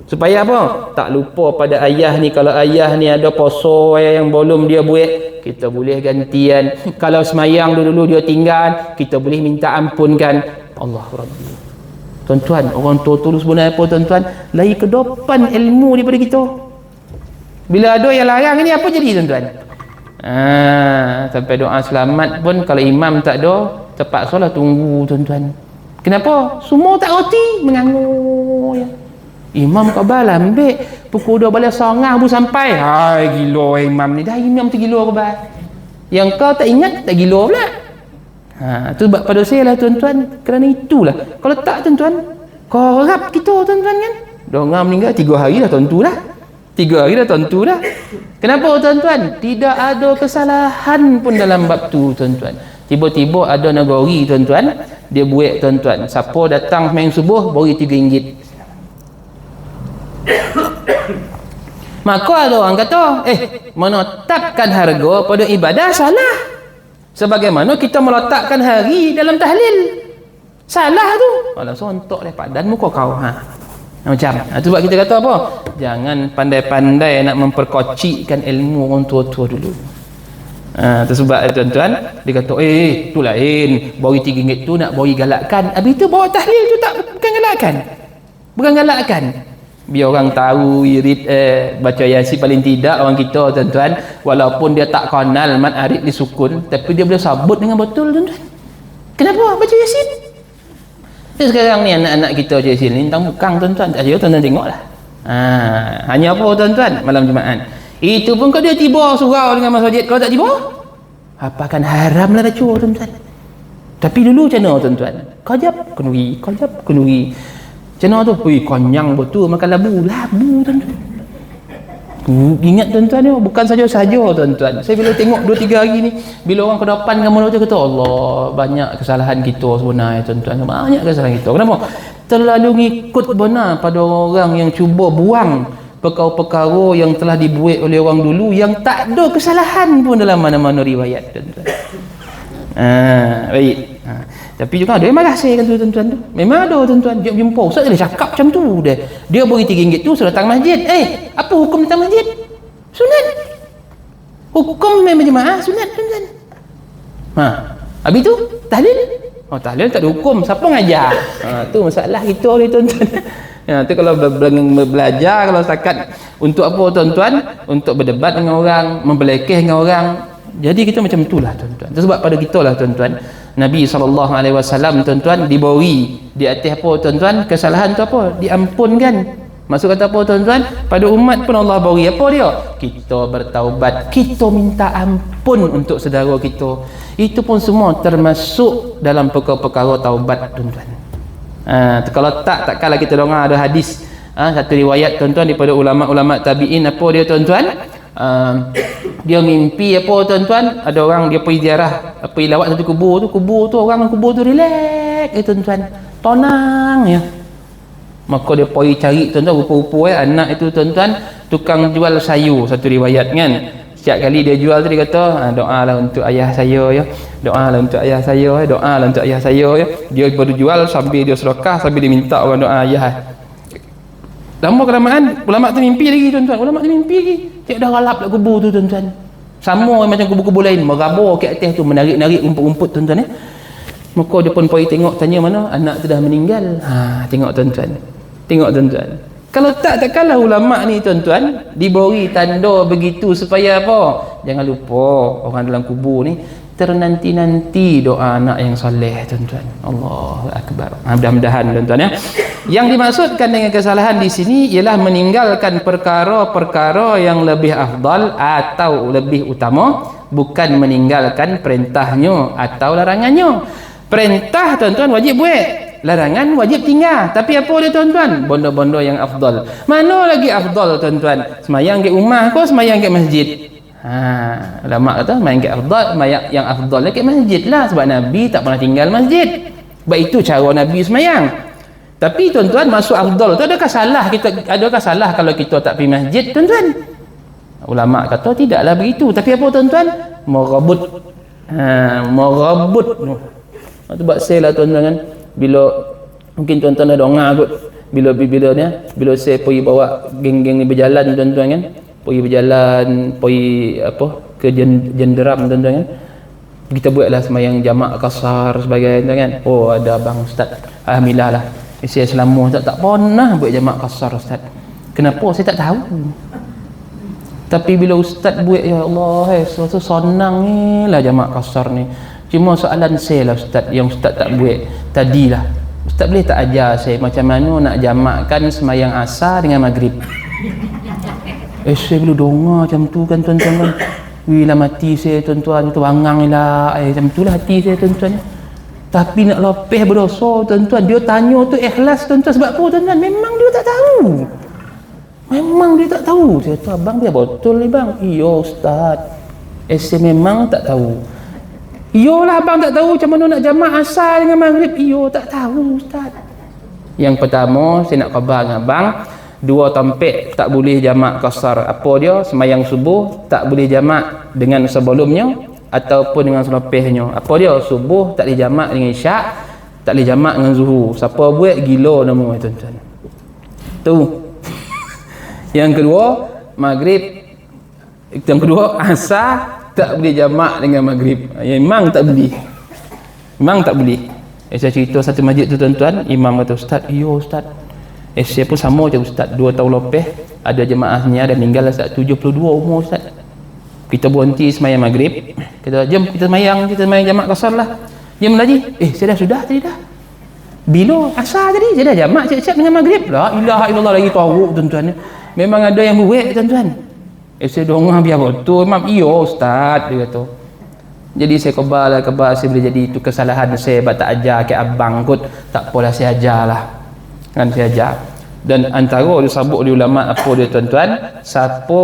Supaya apa? Tak lupa pada ayah ni. Kalau ayah ni ada poso yang belum dia buat, kita boleh gantian. Kalau semayang dulu dia tinggal, kita boleh minta ampunkan. Allah Rabbi. Tuan-tuan, orang tua dulu sebenarnya apa tuan-tuan? Lagi ke depan ilmu daripada kita. Bila ada yang larang ni apa jadi tuan-tuan? Sampai doa selamat pun kalau imam tak ada, terpaksalah tunggu tuan-tuan. Kenapa? Semua tak roti, mengangur ya. Imam kebal ambil pukul 2 balik songah baru sampai. Hai gila imam ni, dah imam tu gila kebal. Yang kau tak ingat tak gila pula. Tu sebab pada saya lah tuan-tuan, kerana itulah. Kalau tak tuan-tuan, korap kita tuan-tuan kan. Orang meninggal 3 hari dah tentu dah. 3 hari dah tentu dah. Kenapa tuan-tuan? Tidak ada kesalahan pun dalam bab tu tuan-tuan. Tiba-tiba ada negeri tuan-tuan, dia buat tuan-tuan. Siapa datang main subuh bagi RM3. Maka ada orang kata, menetapkan harga pada ibadah salah. Sebagaimana kita meletakkan hari dalam tahlil. Salah tu. Alah sontok dah padan muka kau. Macam tu sebab kita kata apa? Jangan pandai-pandai nak memperkocikkan ilmu orang tua-tua dulu. Tu sebab tuan-tuan dia kata tu lain, bagi RM3 tu nak bagi galakkan. Habis tu bawa tahlil tu tak, bukan galakkan. Bukan galakkan. Biar orang tahu irid baca yasin paling tidak orang kita tuan-tuan, walaupun dia tak kenal mat arid disukun, tapi dia boleh sabut dengan betul tuan-tuan. Kenapa baca yasin? Sekarang ni anak-anak kita je sini tentang bukang tuan-tuan. Tak ada tuan-tuan tengoklah. Hanya apa tuan-tuan? Malam Jumaat. Itu pun kalau dia tiba surau dengan masjid, kalau tak tiba, apakan haram lah baca tuan-tuan. Tapi dulu macam mana tuan-tuan? Kajap kenuri. Macam mana tu? Konyang betul makan labu tuan-tuan. Ingat tuan-tuan ni, bukan saja-saja tuan-tuan. Saya bila tengok 2-3 hari ni, bila orang ke depan dengan mulut tu kata, Allah, banyak kesalahan kita sebenarnya tuan-tuan. Banyak kesalahan kita. Kenapa? Terlalu ngikut benar pada orang yang cuba buang perkara-perkara yang telah dibuat oleh orang dulu yang tak ada kesalahan pun dalam mana-mana riwayat tuan-tuan. Baik. Tapi juga ada yang marah saya kan tu tuan-tuan tu. Memang ada tuan-tuan. Dia jumpa ustaz dia cakap macam tu dia. Dia bagi RM3 tu suruh datang masjid. Apa hukum datang masjid? Sunat. Hukum main berjemaah sunat tuan-tuan. Habis tu tahlil. Tahlil tak ada hukum. Siapa ngajar? Tu masalah kita ni tuan-tuan. Tu kalau belajar, kalau setakat untuk apa tuan-tuan? Untuk berdebat dengan orang, membelekeh dengan orang. Jadi kita macam itulah tuan-tuan. Sebab pada kita lah tuan-tuan, Nabi SAW tuan-tuan diberi di atas apa tuan-tuan? Kesalahan tu apa? Diampunkan. Maksud kata apa tuan-tuan? Pada umat pun Allah beri apa dia? Kita bertaubat, kita minta ampun untuk saudara kita. Itu pun semua termasuk dalam perkara-perkara taubat tuan-tuan. Kalau takkanlah kita dengar ada hadis, satu riwayat tuan-tuan daripada ulama-ulama tabi'in. Apa dia tuan-tuan? Dia mimpi apa tuan-tuan, ada orang dia pergi ziarah, pergi lawat satu kubur tu orang kubur tu relax tuan-tuan, tenang ya. Maka dia pergi cari tuan-tuan, rupa-rupa anak itu tuan-tuan tukang jual sayur, satu riwayat kan. Setiap kali dia jual tu dia kata, doalah untuk ayah saya ya, doalah untuk ayah saya ya, doalah untuk ayah saya ya. Dia baru jual sambil dia sedekah, sambil dia minta orang doa ayah. Lama kelamaan ulama tu mimpi lagi tuan-tuan. Ulama tu mimpi lagi. Cik dah ralap kat kubur tu tuan-tuan. Sama macam kubur-kubur lain, merabur ke atas tu, menarik-narik rumput-rumput tuan-tuan Maka dia pun pergi tengok, tanya mana anak tu dah meninggal. Tengok tuan-tuan. Kalau takkanlah ulama ni tuan-tuan diberi tanda begitu supaya apa? Jangan lupa orang dalam kubur ni ternanti-nanti doa anak yang soleh tuan-tuan. Allahu akbar. Mudah-mudahan tuan-tuan ya. Yang dimaksudkan dengan kesalahan di sini ialah meninggalkan perkara-perkara yang lebih afdal atau lebih utama, bukan meninggalkan perintahnya atau larangannya. Perintah tuan-tuan wajib buat. larangan wajib tinggal. Tapi apa dia tuan-tuan? Bondo-bondo yang afdal. Mana lagi afdal tuan-tuan? Semayang kat rumah ke semayang kat masjid? Ulama kata semayang kat afdal, yang afdalnya kat masjid lah, sebab Nabi tak pernah tinggal masjid. Sebab itu cara Nabi semayang. Tapi tuan-tuan, masuk afdal tu adakah salah kalau kita tak pergi masjid tuan-tuan? Ulama kata tidaklah begitu. Tapi apa tuan-tuan? Merabut. Merabut. Itu buat saya lah tuan-tuan kan. Bila mungkin tuan-tuan ada dengar kot, bila saya pergi bawa geng-geng ni berjalan tuan-tuan kan, pergi berjalan, pergi ke jenderam tuan-tuan kan, kita buatlah semayang jamak kasar sebagainya kan. Oh, ada abang ustaz, alhamdulillah lah, saya selama tak pernah buat jamak kasar ustaz. Kenapa? Saya tak tahu. Tapi bila ustaz buat, ya Allah, sesuatu senang ni lah jamak kasar ni. Cuma soalan saya lah ustaz, yang ustaz tak buat tadilah, ustaz boleh tak ajar saya macam mana nak jamakkan semayang asar dengan maghrib? Saya bila dengar macam tu kan tuan-tuan kan, wih lah mati saya tuan-tuan, terwangang lah macam tu lah hati saya tuan-tuan. Tapi nak lepeh berdosa tuan-tuan, dia tanya tu ikhlas tuan-tuan. Sebab apa tuan-tuan? Memang dia tak tahu. Saya kata, abang dia betul ni bang. Iya ustaz, saya memang tak tahu. Iyalah abang tak tahu macam mana nak jamak asar dengan maghrib. Iya tak tahu ustaz. Yang pertama saya nak khabar dengan abang, 2 tampik tak boleh jamak kasar. Apa dia? Semayang subuh tak boleh jamak dengan sebelumnya ataupun dengan selepasnya. Apa dia? Subuh tak boleh jamak dengan isyak, tak boleh jamak dengan zuhur. Siapa buat gila nama tuan-tuan. Tu. Yang kedua, maghrib. Yang kedua, asar tak boleh jamak dengan maghrib. Memang tak boleh. Saya cerita satu masjid tu tuan-tuan, imam kata, ustaz, iya ustaz, saya pun sama je ustaz, 2 tahun lepas ada jemaahnya dah meninggal ustaz, 72 umur ustaz. Kita berhenti semayang maghrib, kita jom kita semayang jamak kasar lah. Jom lagi, saya sudah tadi dah. Bila asar tadi saya dah jamak siap-siap dengan maghrib. La ilaha illallah, lagi tahu tuan-tuan. Memang ada yang buat tuan-tuan. Saya dengar biar betul imam. Iya ustaz, dia kata. Jadi saya khabar saya boleh jadi itu kesalahan saya sebab tak ajar ke abang kot. Tak apalah, saya ajarlah kan, saya ajar. Dan antara dia sabuk di ulama apa dia tuan-tuan, siapa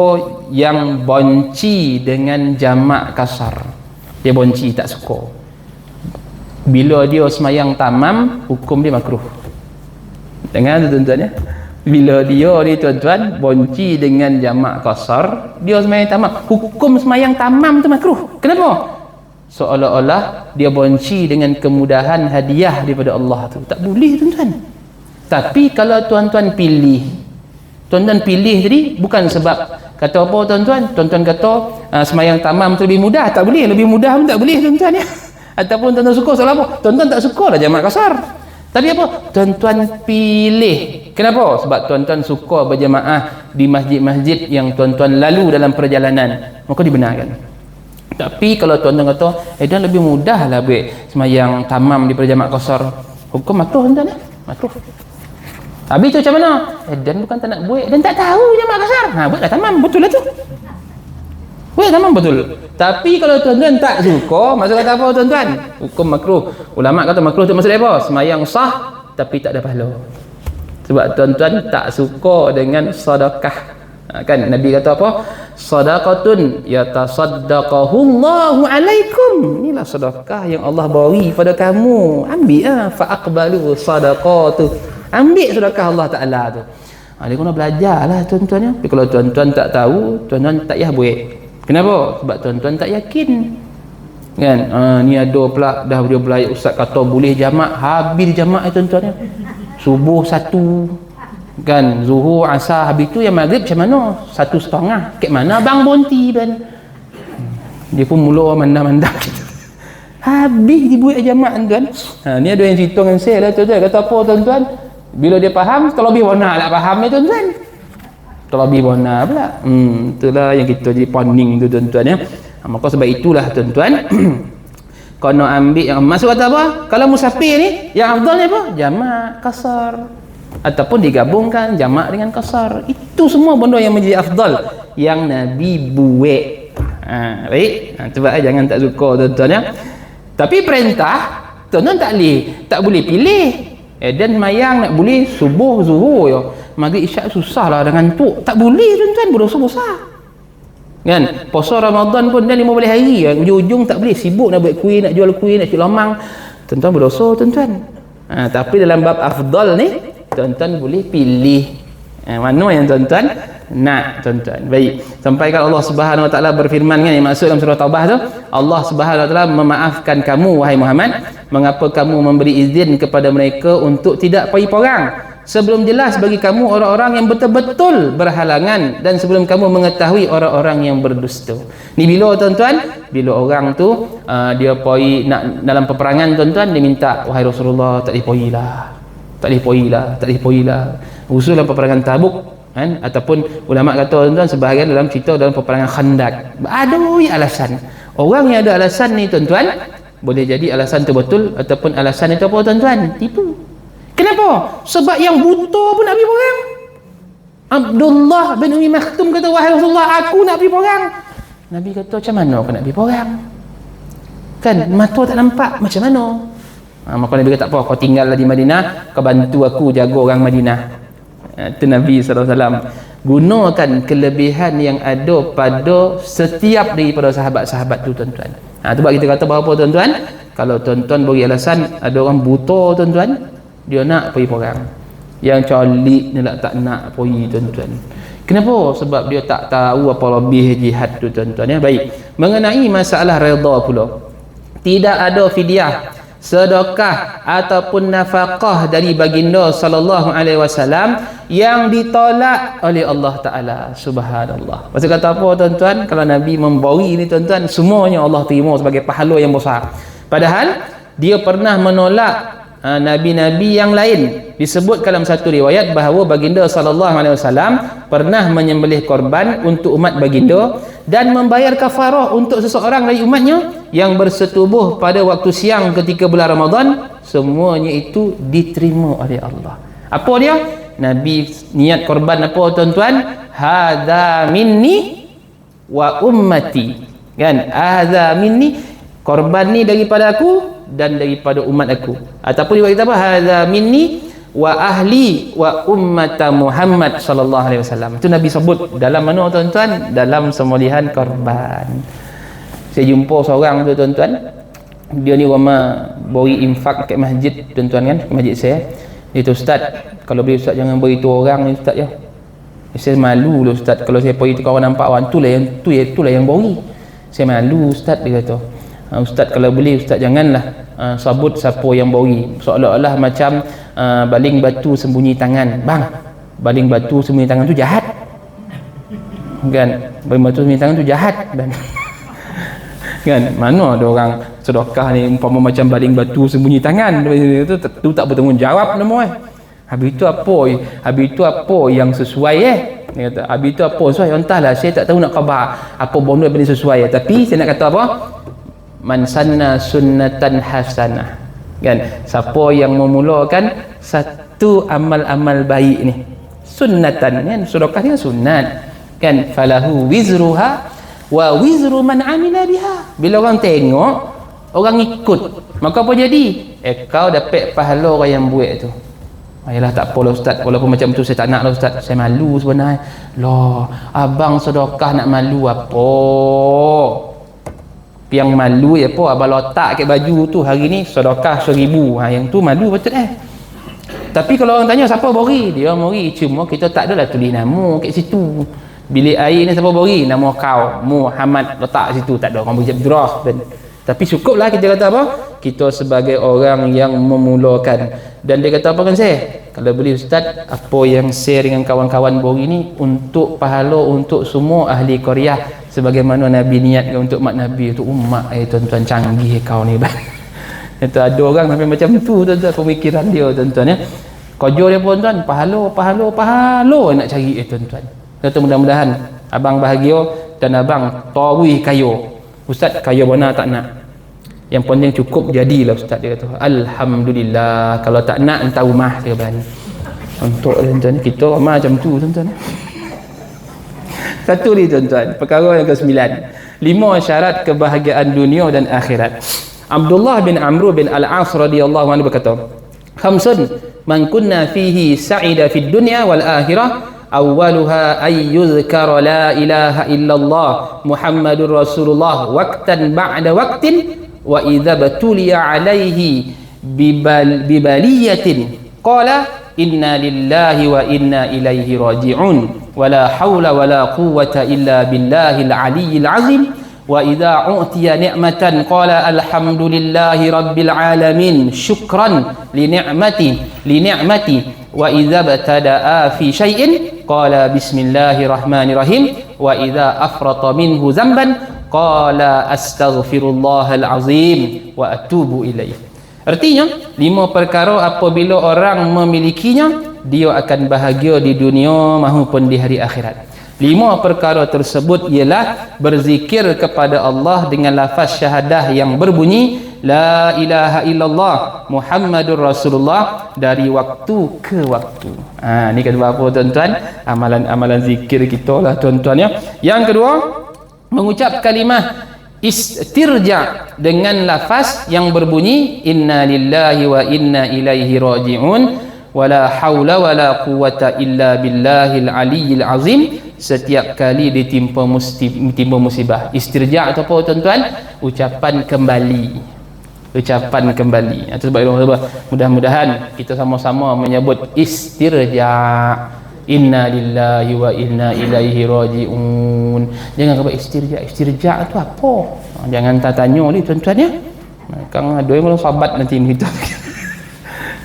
yang bonci dengan jamak kasar, dia bonci, tak suka, bila dia semayang tamam, hukum dia makruh. Dengar tu tuan-tuan ya, bila dia ni tuan-tuan bonci dengan jamak kasar, dia semayang tamam, hukum semayang tamam tu makruh. Kenapa? Seolah-olah dia bonci dengan kemudahan hadiah daripada Allah tu. Tak boleh tuan-tuan. Tapi kalau tuan-tuan pilih tadi bukan sebab kata apa tuan-tuan kata semayang tamam tu lebih mudah, tak boleh, lebih mudah pun tak boleh tuan-tuan ya. Ataupun tuan-tuan suka, soal apa? Tuan-tuan tak suka lah jamak kasar. Tapi apa? Tuan-tuan pilih. Kenapa? Sebab tuan-tuan suka berjamaah di masjid-masjid yang tuan-tuan lalu dalam perjalanan, maka dibenarkan. Tapi kalau tuan-tuan kata dan lebih mudah lah buat semayang tamam di jamak kasar, hukum makruh tuan-tuan ya? Makruh. Habis tu macam mana? Dan bukan tak nak buat, dan tak tahu jamak kasar. Buatlah tamam, betul lah tu. Buat tamam betul. Tapi kalau tuan-tuan tak suka, maksud kata apa tuan-tuan? Hukum makruh. Ulama kata makruh tu maksud apa? Semayang sah tapi tak ada pahala. Sebab tuan-tuan tak suka dengan sedekah. Kan Nabi kata apa? Sadaqatun yatasaddaqahullahu alaikum. Inilah sedekah yang Allah beri pada kamu. Ambil fa aqbalu sadaqatu. Ambil sedekah Allah Taala tu. Dia kena belajarlah tuan-tuan ya. Tapi kalau tuan-tuan tak tahu, tuan-tuan tak payah buat. Kenapa? Sebab tuan-tuan tak yakin. Kan? Ni ada pula dah dia belayar ustaz kata boleh jamak, habis jamak tuan-tuan ya. Subuh 1 kan, zuhur, asar, habis tu yang maghrib macam mana? 1.5. Kat mana abang bonti kan? Dia pun mula mandang-mandang gitu. Habis dibuat jamak tuan. Ni ada yang cerita dengan saya lah tuan-tuan. Kata apa tuan-tuan? Bila dia faham, terlebih warna lah faham ya tuan-tuan. Terlebih warna pula. Itulah yang kita jadi poning tu tuan-tuan ya. Maka sebab itulah tuan-tuan kena ambil yang masuk kata apa? Kalau musafir ni yang afdalnya apa? Jamak kasar. Ataupun digabungkan jamak dengan kasar. Itu semua benda yang menjadi afdal yang Nabi buat. Baik. Sebab jangan tak suka tuan-tuan ya. Tapi perintah tuan-tuan tak boleh pilih. Dan mayang nak boleh subuh zuhur ya. Maghrib isyak susah lah dengan ngantuk. Tak boleh tuan-tuan, berdosa besar. Kan? Puasa Ramadan pun dah 15 hari kan. Ujung-ujung tak boleh, sibuk nak buat kuih, nak jual kuih, nak jual lamang. Tuan-tuan berdosa tuan-tuan. Tapi dalam bab afdal ni, tuan-tuan boleh pilih mana yang tuan-tuan nak tuan-tuan. Baik, sampai kan Allah Subhanahu Wa Taala berfirman kan, yang maksud dalam surah Taubah tu, Allah Subhanahu Wa Taala memaafkan kamu wahai Muhammad, mengapa kamu memberi izin kepada mereka untuk tidak pergi perang sebelum jelas bagi kamu orang-orang yang betul-betul berhalangan dan sebelum kamu mengetahui orang-orang yang berdusta. Ni bila tuan-tuan? Bila orang tu dia pergi nak dalam peperangan tuan-tuan, dia minta, wahai Rasulullah, tak boleh pergi lah. Usul dalam peperangan Tabuk kan, ataupun ulama kata tuan-tuan sebahagian dalam cerita dalam peperangan Khandak. Ada alasan. Orang yang ada alasan ni tuan-tuan, boleh jadi alasan tu betul ataupun alasan itu apa tuan-tuan? Tipu. Kenapa? Sebab yang buta pun nak pergi perang. Abdullah bin Umi Maktum kata, wahai Rasulullah, aku nak pergi perang. Nabi kata, macam mana aku nak pergi perang? Kan mata tak nampak, macam mana? Maka Nabi kata, tak apa, kau tinggallah di Madinah, kau bantu aku jaga orang Madinah. Itu Nabi SAW. Gunakan kelebihan yang ada pada setiap daripada sahabat-sahabat tu tuan-tuan. Itu sebab kita kata berapa tuan-tuan, kalau tuan-tuan bagi alasan ada orang buta tuan-tuan, dia nak pergi perang, yang colik ni lah tak nak pergi tuan-tuan. Kenapa? Sebab dia tak tahu apa lebih jihad tu tuan-tuan ya. Baik, mengenai masalah redha pula, tidak ada fidyah, sedekah ataupun nafkah dari baginda sallallahu alaihi wasallam yang ditolak oleh Allah Taala. Subhanallah. Maksud kata apa tuan-tuan? Kalau Nabi memberi ni tuan-tuan, semuanya Allah terima sebagai pahala yang besar. Padahal dia pernah menolak nabi-nabi yang lain. Disebut dalam satu riwayat bahawa baginda sallallahu alaihi wasallam pernah menyembelih korban untuk umat baginda dan membayar kafarah untuk seseorang dari umatnya yang bersetubuh pada waktu siang ketika bulan Ramadan. Semuanya itu diterima oleh Allah. Apa dia? Nabi niat korban apa tuan-tuan? Hadza minni wa ummati. Kan? Hadza minni, korban ni daripada aku dan daripada umat aku. Ataupun dia kata apa? Hadza minni wa ahli wa ummata Muhammad sallallahu alaihi wasallam. Itu Nabi sebut dalam mana tuan-tuan? Dalam sembelihan korban. Saya jumpa seorang tu tuan-tuan, dia ni ramai beri infak kat masjid tuan-tuan kan, masjid saya. Dia tu, ustaz, kalau boleh ustaz jangan beritahu orang ni ustaz ya. Saya malu lah ustaz, kalau saya pergi tu orang nampak orang tu lah yang beri. Saya malu ustaz, dia kata. Ustaz kalau boleh ustaz janganlah sebut siapa yang bori, seolah-olah macam baling batu sembunyi tangan. Bang, baling batu sembunyi tangan tu jahat kan, baling batu sembunyi tangan tu jahat dan kan, mana ada orang sedekah ni umpama macam baling batu sembunyi tangan tu tak bertanggungjawab nama habis itu apa yang sesuai dia kata, habis itu apa sesuai, entahlah saya tak tahu nak khabar apa benda yang sesuai, tapi saya nak kata apa, man sanna sunnatan hasanah kan, siapa yang memulakan satu amal-amal baik ni, sunnatan kan, sedekah ni sunat kan, falahu wizruha wa wizru man amila biha. Bila orang tengok, orang ikut, maka apa jadi? Kau dapat pahala orang yang buat tu. Ayalah tak apalah ustaz, walaupun macam tu saya tak nak lah ustaz, saya malu sebenarnya. Loh, abang sedekah nak malu apa? Yang malu ya apa, abang letak kat baju tu hari ni sedekah 1000, yang tu malu betul Tapi kalau orang tanya siapa beri, dia beri, cuma kita tak adalah tulis nama kat situ. Bilik air ni siapa beri, nama kau Muhammad, letak situ, tak ada orang beri Abdurrah. Tapi cukuplah kita kata apa, kita sebagai orang yang memulakan. Dan dia kata apa kan saya, kalau boleh ustaz, apa yang share dengan kawan-kawan beri ni untuk pahala untuk semua ahli Korea, sebagaimana Nabi niatkan untuk mak Nabi itu. Umat tuan-tuan, canggih kau ni bang. Itu ada orang sampai macam tu tuan-tuan, pemikiran dia tuan-tuan ya. Kerja dia pun tuan, pahala nak cari tuan-tuan. Kata mudah-mudahan abang bahagia dan abang tawih kayo. Ustaz kaya mana tak nak, yang penting cukup jadilah ustaz, dia kata. Alhamdulillah, kalau tak nak entah rumah dia balik. Untuk tuan-tuan, kita ramai macam tu tuan-tuan. Satu ni tuan-tuan, perkara yang ke-9, 5 syarat kebahagiaan dunia dan akhirat. Abdullah bin Amr bin Al-As radhiyallahu anhu berkata, Khamsun man kunna fihi sa'ida fid dunya wal akhirah awwaluha ay yuzkara la ilaha illallah Muhammadur Rasulullah waqtan ba'da waqtin wa idza batuliya alaihi bibaliyatin qala inna lillahi wa inna ilaihi raji'un wa la hawla wa la quwwata illa billahil aliyyil azim wa idza u'tiya ni'matan qala alhamdulillahi rabbil alamin syukran li ni'mati wa idza batada'a fi syai'in qala bismillahirrahmanirrahim wa idza afrata minhu zamban qala astaghfirullahal azim wa atubu ilaih. Artinya 5 perkara apabila orang memilikinya dia akan bahagia di dunia maupun di hari akhirat. 5 perkara tersebut ialah berzikir kepada Allah dengan lafaz syahadah yang berbunyi la ilaha illallah Muhammadur Rasulullah dari waktu ke waktu. Ni kata apa tuan-tuan? Amalan-amalan zikir kita lah tuan-tuan ya. Yang kedua, mengucap kalimah istirja dengan lafaz yang berbunyi inna lillahi wa inna ilaihi raji'un wala haula wala quwwata illa billahil aliyyil azim setiap kali ditimpa musibah. Istirja atau apa tuan-tuan? Ucapan kembali. Itu sebab mudah-mudahan kita sama-sama menyebut istirja. Inna lillahi wa inna ilaihi raji'un. Jangan kata istirja itu apa? Jangan tanya ni tuan-tuan ya. Kang ada yang belum sahabat nanti kita.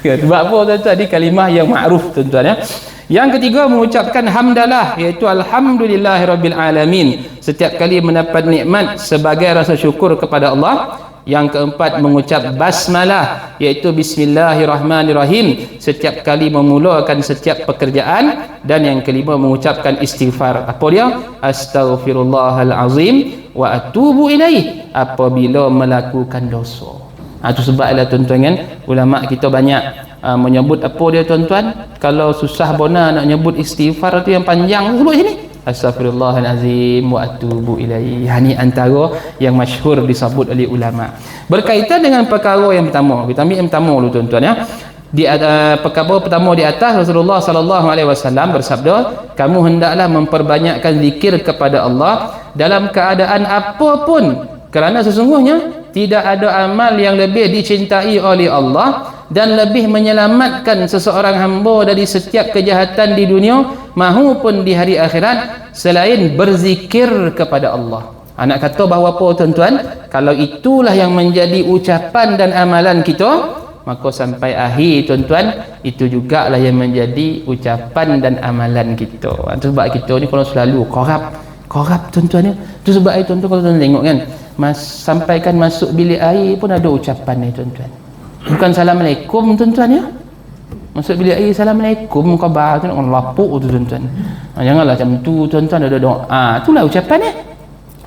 Sebab apa tuan-tuan? Ini kalimah yang ma'ruf tuan-tuan ya. Yang ketiga, mengucapkan hamdalah, iaitu alhamdulillahirabbil alamin. Setiap kali mendapat nikmat sebagai rasa syukur kepada Allah. Yang keempat, mengucap basmalah, iaitu bismillahirrahmanirrahim setiap kali memulakan setiap pekerjaan. Dan yang kelima, mengucapkan istighfar. Apa dia? Astaghfirullahal azim wa atubu ilaih apabila melakukan dosa. Itu sebablah tuan-tuan kan, ulama kita banyak menyebut apa dia tuan-tuan, kalau susah bona nak nyebut istighfar tu yang panjang, sebut sini astaghfirullahalazim wa atubu ilaihi. Ini antara yang masyhur disebut oleh ulama. Berkaitan dengan perkara yang pertama, kita ambil yang pertama dulu tuan-tuan ya. Di perkara pertama di atas, Rasulullah sallallahu alaihi wasallam bersabda, kamu hendaklah memperbanyakkan zikir kepada Allah dalam keadaan apapun, kerana sesungguhnya tidak ada amal yang lebih dicintai oleh Allah dan lebih menyelamatkan seseorang hamba dari setiap kejahatan di dunia maupun di hari akhirat selain berzikir kepada Allah. Anak kata bahawa apa tuan-tuan? Kalau itulah yang menjadi ucapan dan amalan kita, maka sampai akhir tuan-tuan, itu jugalah yang menjadi ucapan dan amalan kita. Itu sebab kita ni kalau selalu korap tuan-tuan ya. Itu sebab itu tuan-tuan kalau tuan tengok kan, sampaikan masuk bilik air pun ada ucapan ni tuan-tuan. Bukan assalamualaikum tuan-tuan ya. Masuk bilik air assalamualaikum khabar tu nak lapuk tu tuan-tuan. Janganlah macam tu tuan-tuan, ada doa. Itulah ucapan ya.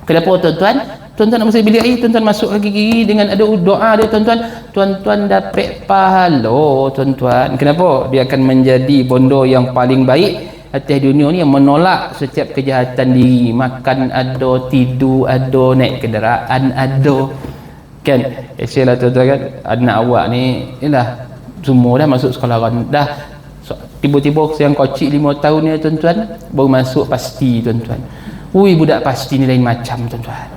Kenapa tuan-tuan? Tuan-tuan nak masuk bilik air, tuan-tuan masuk kaki-kaki dengan ada doa dia tuan-tuan. Tuan-tuan dapat pahala tuan-tuan. Kenapa? Dia akan menjadi bondo yang paling baik atas dunia ni, yang menolak setiap kejahatan diri. Makan ada, tidur ada, naik kenderaan ada. Kan? Actually lah tuan-tuan kan, anak awak ni ialah semua dah masuk sekolah rendah. Tiba-tiba yang kocik 5 tahun ni tuan-tuan baru masuk pasti tuan-tuan. Budak pasti ni lain macam tuan-tuan.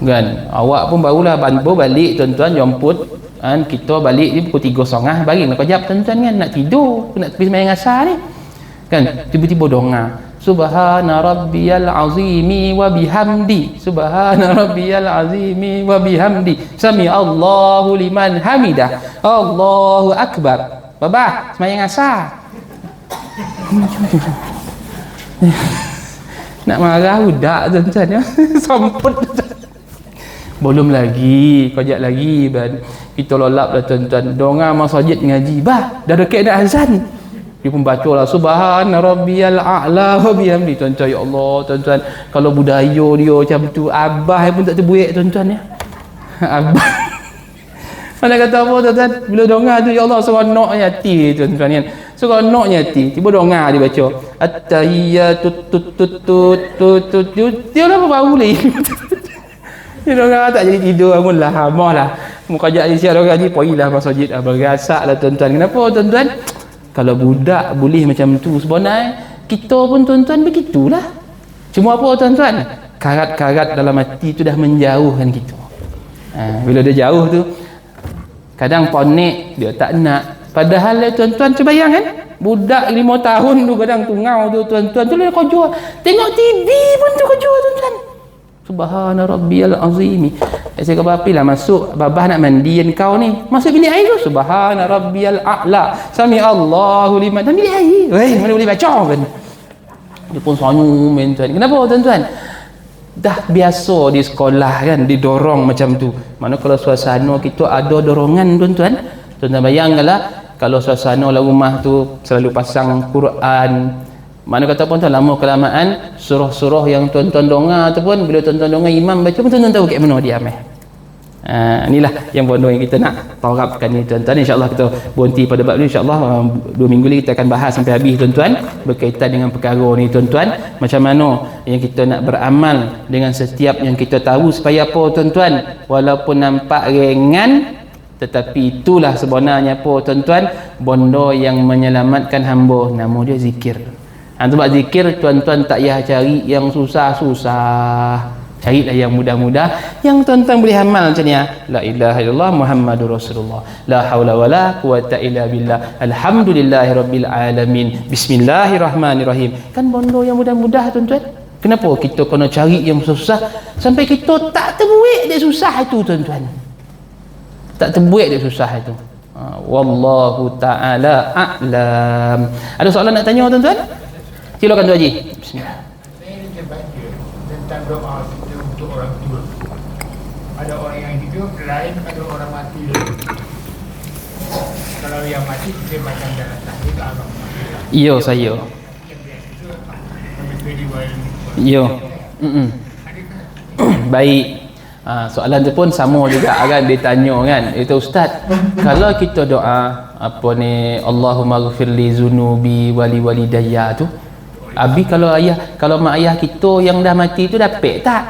Kan? Awak pun barulah balik tuan-tuan, jemput kan, kita balik ni pukul 3.30 baring nak kejap tuan-tuan kan, nak tidur, nak pergi sembahyang asar ni. Kan? Tiba-tiba donga. Subhana rabbiyal azimi wa bihamdi. Subhana rabbiyal azimi wa bihamdi. Sami Allahu liman hamidah. Allahu akbar. Babah, sembahyang asar. Nak marah budak tuan-tuan ya. Samput. Belum lagi, kejap lagi ban. Kita lolap dah tuan-tuan. Donga masjid ngaji. Dah dekat nak azan. Dia pun baca lah subhana rabbiyal a'la wa bihamdi. Tuan-tuan ya Allah tuan-tuan, kalau budaya dia macam tu, abah pun tak terbuik tuan-tuan ya. Abah mana kata apa tuan-tuan, bila donga tu ya Allah seronok hati tuan-tuan kan, seronok hati. Tiba donga dia baca at-tahiyyatu dia apa bau ni. Dia donga tak jadi tidur, bangunlah, hamahlah. Mukajak ni siapa orang ni poilah masjid bergasaklah tuan-tuan. Kenapa tuan-tuan? Kalau budak boleh macam tu sebenarnya kita pun tuan-tuan begitulah. Cuma apa tuan-tuan? Karat-karat dalam hati tu dah menjauhkan kita. Bila dia jauh tu kadang ponek dia tak nak. Padahal tuan-tuan cuba bayangkan budak 5 tahun tu kadang tungau tu tuan-tuan tu dia kerja. Tengok TV pun tu kerja tuan-tuan. Subhana rabbiyal azim. Saya kata apalah masuk babah nak mandian kau ni. Masuk bilik air tu subhana rabbiyal a'la. Sami Allahu liman. Dalam bilik air. Weh, mana boleh baca kan? Dia pun senyum tuan. Kenapa tuan-tuan? Dah biasa di sekolah kan didorong macam tu. Mana kalau suasana kita ada dorongan tuan-tuan. Tuan-tuan bayangkanlah kalau suasana dalam rumah tu selalu pasang Quran. Mana kata pun tuan lama kelamaan surah-surah yang tuan-tuan dengar ataupun bila tuan-tuan dengar imam baca pun tuan-tuan tahu kat mana dia ameh. Inilah yang bodoh yang kita nak terapkan ni tuan-tuan. InsyaAllah kita berhenti pada bab ni. InsyaAllah 2 minggu lagi kita akan bahas sampai habis tuan-tuan berkaitan dengan perkara ni tuan-tuan. Macam mana yang kita nak beramal dengan setiap yang kita tahu supaya apa tuan-tuan? Walaupun nampak ringan tetapi itulah sebenarnya apa tuan-tuan? Benda yang menyelamatkan hamba. Nama dia zikir. Sebab zikir tuan-tuan tak payah cari yang susah-susah. Carilah yang mudah-mudah yang tuan-tuan boleh amal macam ni. La ilaha illallah Muhammadur Rasulullah. La haula wala quwata illa billah. Alhamdulillahirabbil alamin. Bismillahirrahmanirrahim. Kan benda yang mudah-mudah tuan-tuan. Kenapa kita kena cari yang susah sampai kita tak terbuik dia susah itu tuan-tuan. Tak terbuik dia susah itu. Wallahu ta'ala a'lam. Ada soalan nak tanya tuan-tuan? Silakan Tuan Haji. Bismillah. Saya ada baca tentang doa kita untuk orang tua. Ada orang yang hidup lain, ada orang mati lain. Kalau yang mati kita macam dalam tahun ke abang. Ya saya. Ya. Baik. Soalan tu pun sama juga kan dia tanya kan. Itu ustaz, kalau kita doa apa ni Allahumma ghfirli zunubi wali walidayya tu, abi kalau mak ayah kita yang dah mati tu dapat tak?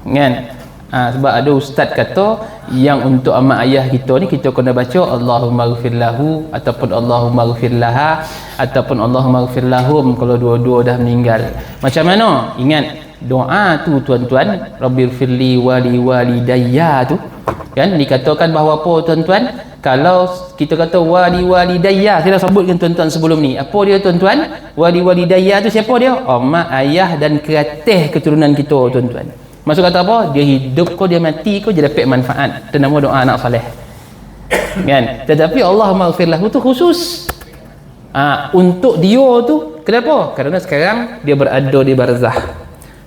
Kan? Sebab ada ustaz kata yang untuk mak ayah kita ni kita kena baca Allahumma ghfir lahu ataupun Allahumma ghfir laha ataupun Allahumma ghfir lahum kalau dua-dua dah meninggal. Macam mana? Ingat doa tu tuan-tuan, Rabbighfirli wali walidayya tu kan dikatakan bahawa apa tuan-tuan? Kalau kita kata wali walidayya, saya dah sebutkan tuan-tuan sebelum ni. Apa dia tuan-tuan? Wali walidayya tu siapa dia? Mak ayah dan keratih keturunan kita tuan-tuan. Maksud kata apa? Dia hidup ko dia mati ko dia dapat manfaat. Itu nama doa anak soleh. Kan? Tetapi Allahumma ghfirlahu tu khusus. Untuk dia tu kenapa? Kerana sekarang dia berada di barzah.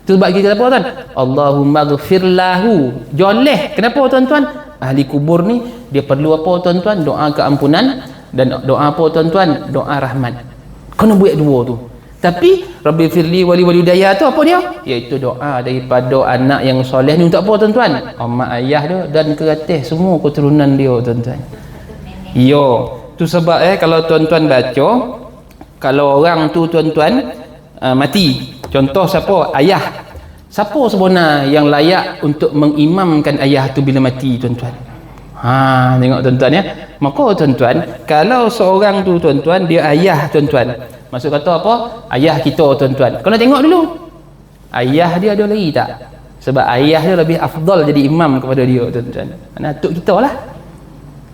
Tu sebab kita apa tuan? Allahumma ghfirlahu. Joleh. Kenapa tuan-tuan? Ahli kubur ni dia perlu apa tuan-tuan? Doa keampunan dan doa apa tuan-tuan? Doa rahmat. Kena buat dua tu. Tapi Rabbighfirli wali walidayya tu apa dia? Iaitu doa daripada anak yang soleh ni untuk apa tuan-tuan? Mak ayah dia dan keratih semua keturunan dia tuan-tuan. Yo, tu sebab kalau tuan-tuan baca kalau orang tu tuan-tuan mati, contoh siapa? Ayah. Siapa sebenarnya yang layak untuk mengimamkan ayah tu bila mati tuan-tuan? Tengok tuan-tuan ya. Maka tuan-tuan, kalau seorang tu tuan-tuan dia ayah tuan-tuan. Maksud kata apa? Ayah kita tuan-tuan. Kena tengok dulu. Ayah dia ada lagi tak? Sebab ayah dia lebih afdal jadi imam kepada dia tuan-tuan. Atuk kita lah.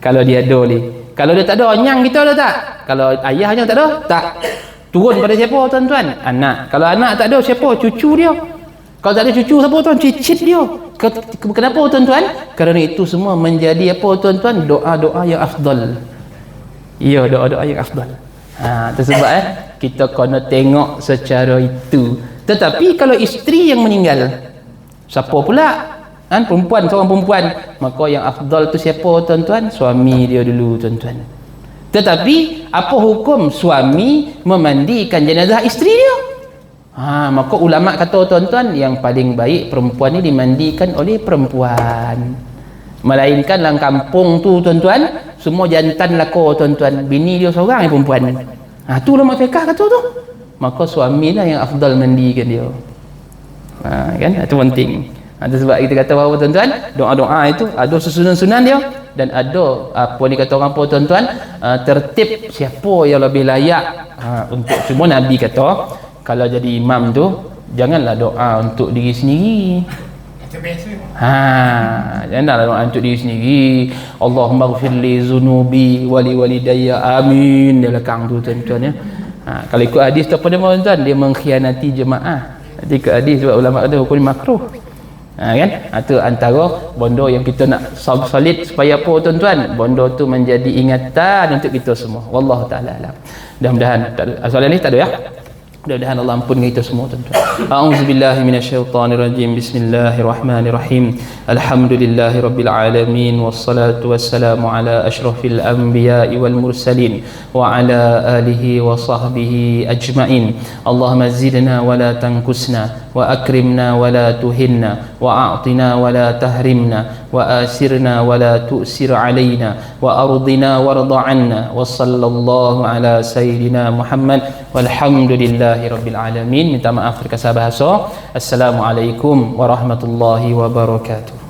Kalau dia ada ni. Kalau dia tak ada, nyang kita ada tak? Kalau ayahnya tak ada, tak. Turun pada siapa tuan-tuan? Anak. Kalau anak tak ada, siapa? Cucu dia. Kalau tak ada cucu, siapa tuan? Cicit dia. Kenapa tuan-tuan? Kerana itu semua menjadi apa tuan-tuan? Doa-doa yang afdal. Ya, doa-doa yang afdal. Itu sebab kita kena tengok secara itu. Tetapi kalau isteri yang meninggal, siapa pula? Perempuan, seorang perempuan, maka yang afdal tu siapa tuan-tuan? Suami dia dulu tuan-tuan. Tetapi apa hukum suami memandikan jenazah isteri dia? Maka ulama kata tuan-tuan, yang paling baik perempuan ni dimandikan oleh perempuan. Melainkan dalam kampung tu tuan-tuan, semua jantan lako tuan-tuan, bini dia seorang yang perempuan. Tu ulama fiqh kata tu. Maka suami lah yang afdal mandikan dia. Kan? Itu penting. Itu sebab kita kata bahawa tuan-tuan, doa-doa itu ada susunan-sunan dia dan ada apa ni kata orang apa tuan-tuan, tertib siapa yang lebih layak untuk. Cuma Nabi kata kalau jadi imam tu janganlah doa untuk diri sendiri. Macam biasa. Janganlah doa untuk diri sendiri. Allahumma ghfirli zunubi wali walidayya amin di belakang tu tuan-tuan ya. Kalau ikut hadis tu apa dia tuan-tuan, dia mengkhianati jemaah. Nanti ikut hadis sebab ulama kata hukum makruh. Kan? Itu antara bondo yang kita nak solid supaya apa tuan-tuan? Bondo tu menjadi ingatan untuk kita semua. Wallahu taala alam. Mudah-mudahan soalan ni tak ada ya. Mudah-mudahan Allah ampun kita semua tuan-tuan. A'udzubillahi minasyaitonirrajim. Bismillahirrahmanirrahim. Alhamdulillahirabbil alamin wassalatu wassalamu ala asyrafil anbiya'i wal mursalin wa ala alihi wa sahbihi ajma'in. Allahumma zidna wa la tanqusna wa akrimna wa la tuhinna wa a'tina wa la tahrimna wa asirna wa la tu'sir alaina wa ardina warda 'anna wa sallallahu ala sayyidina Muhammad walhamdulillahi rabbil alamin. Minta maaf terkasar bahasa. Assalamualaikum warahmatullahi wabarakatuh.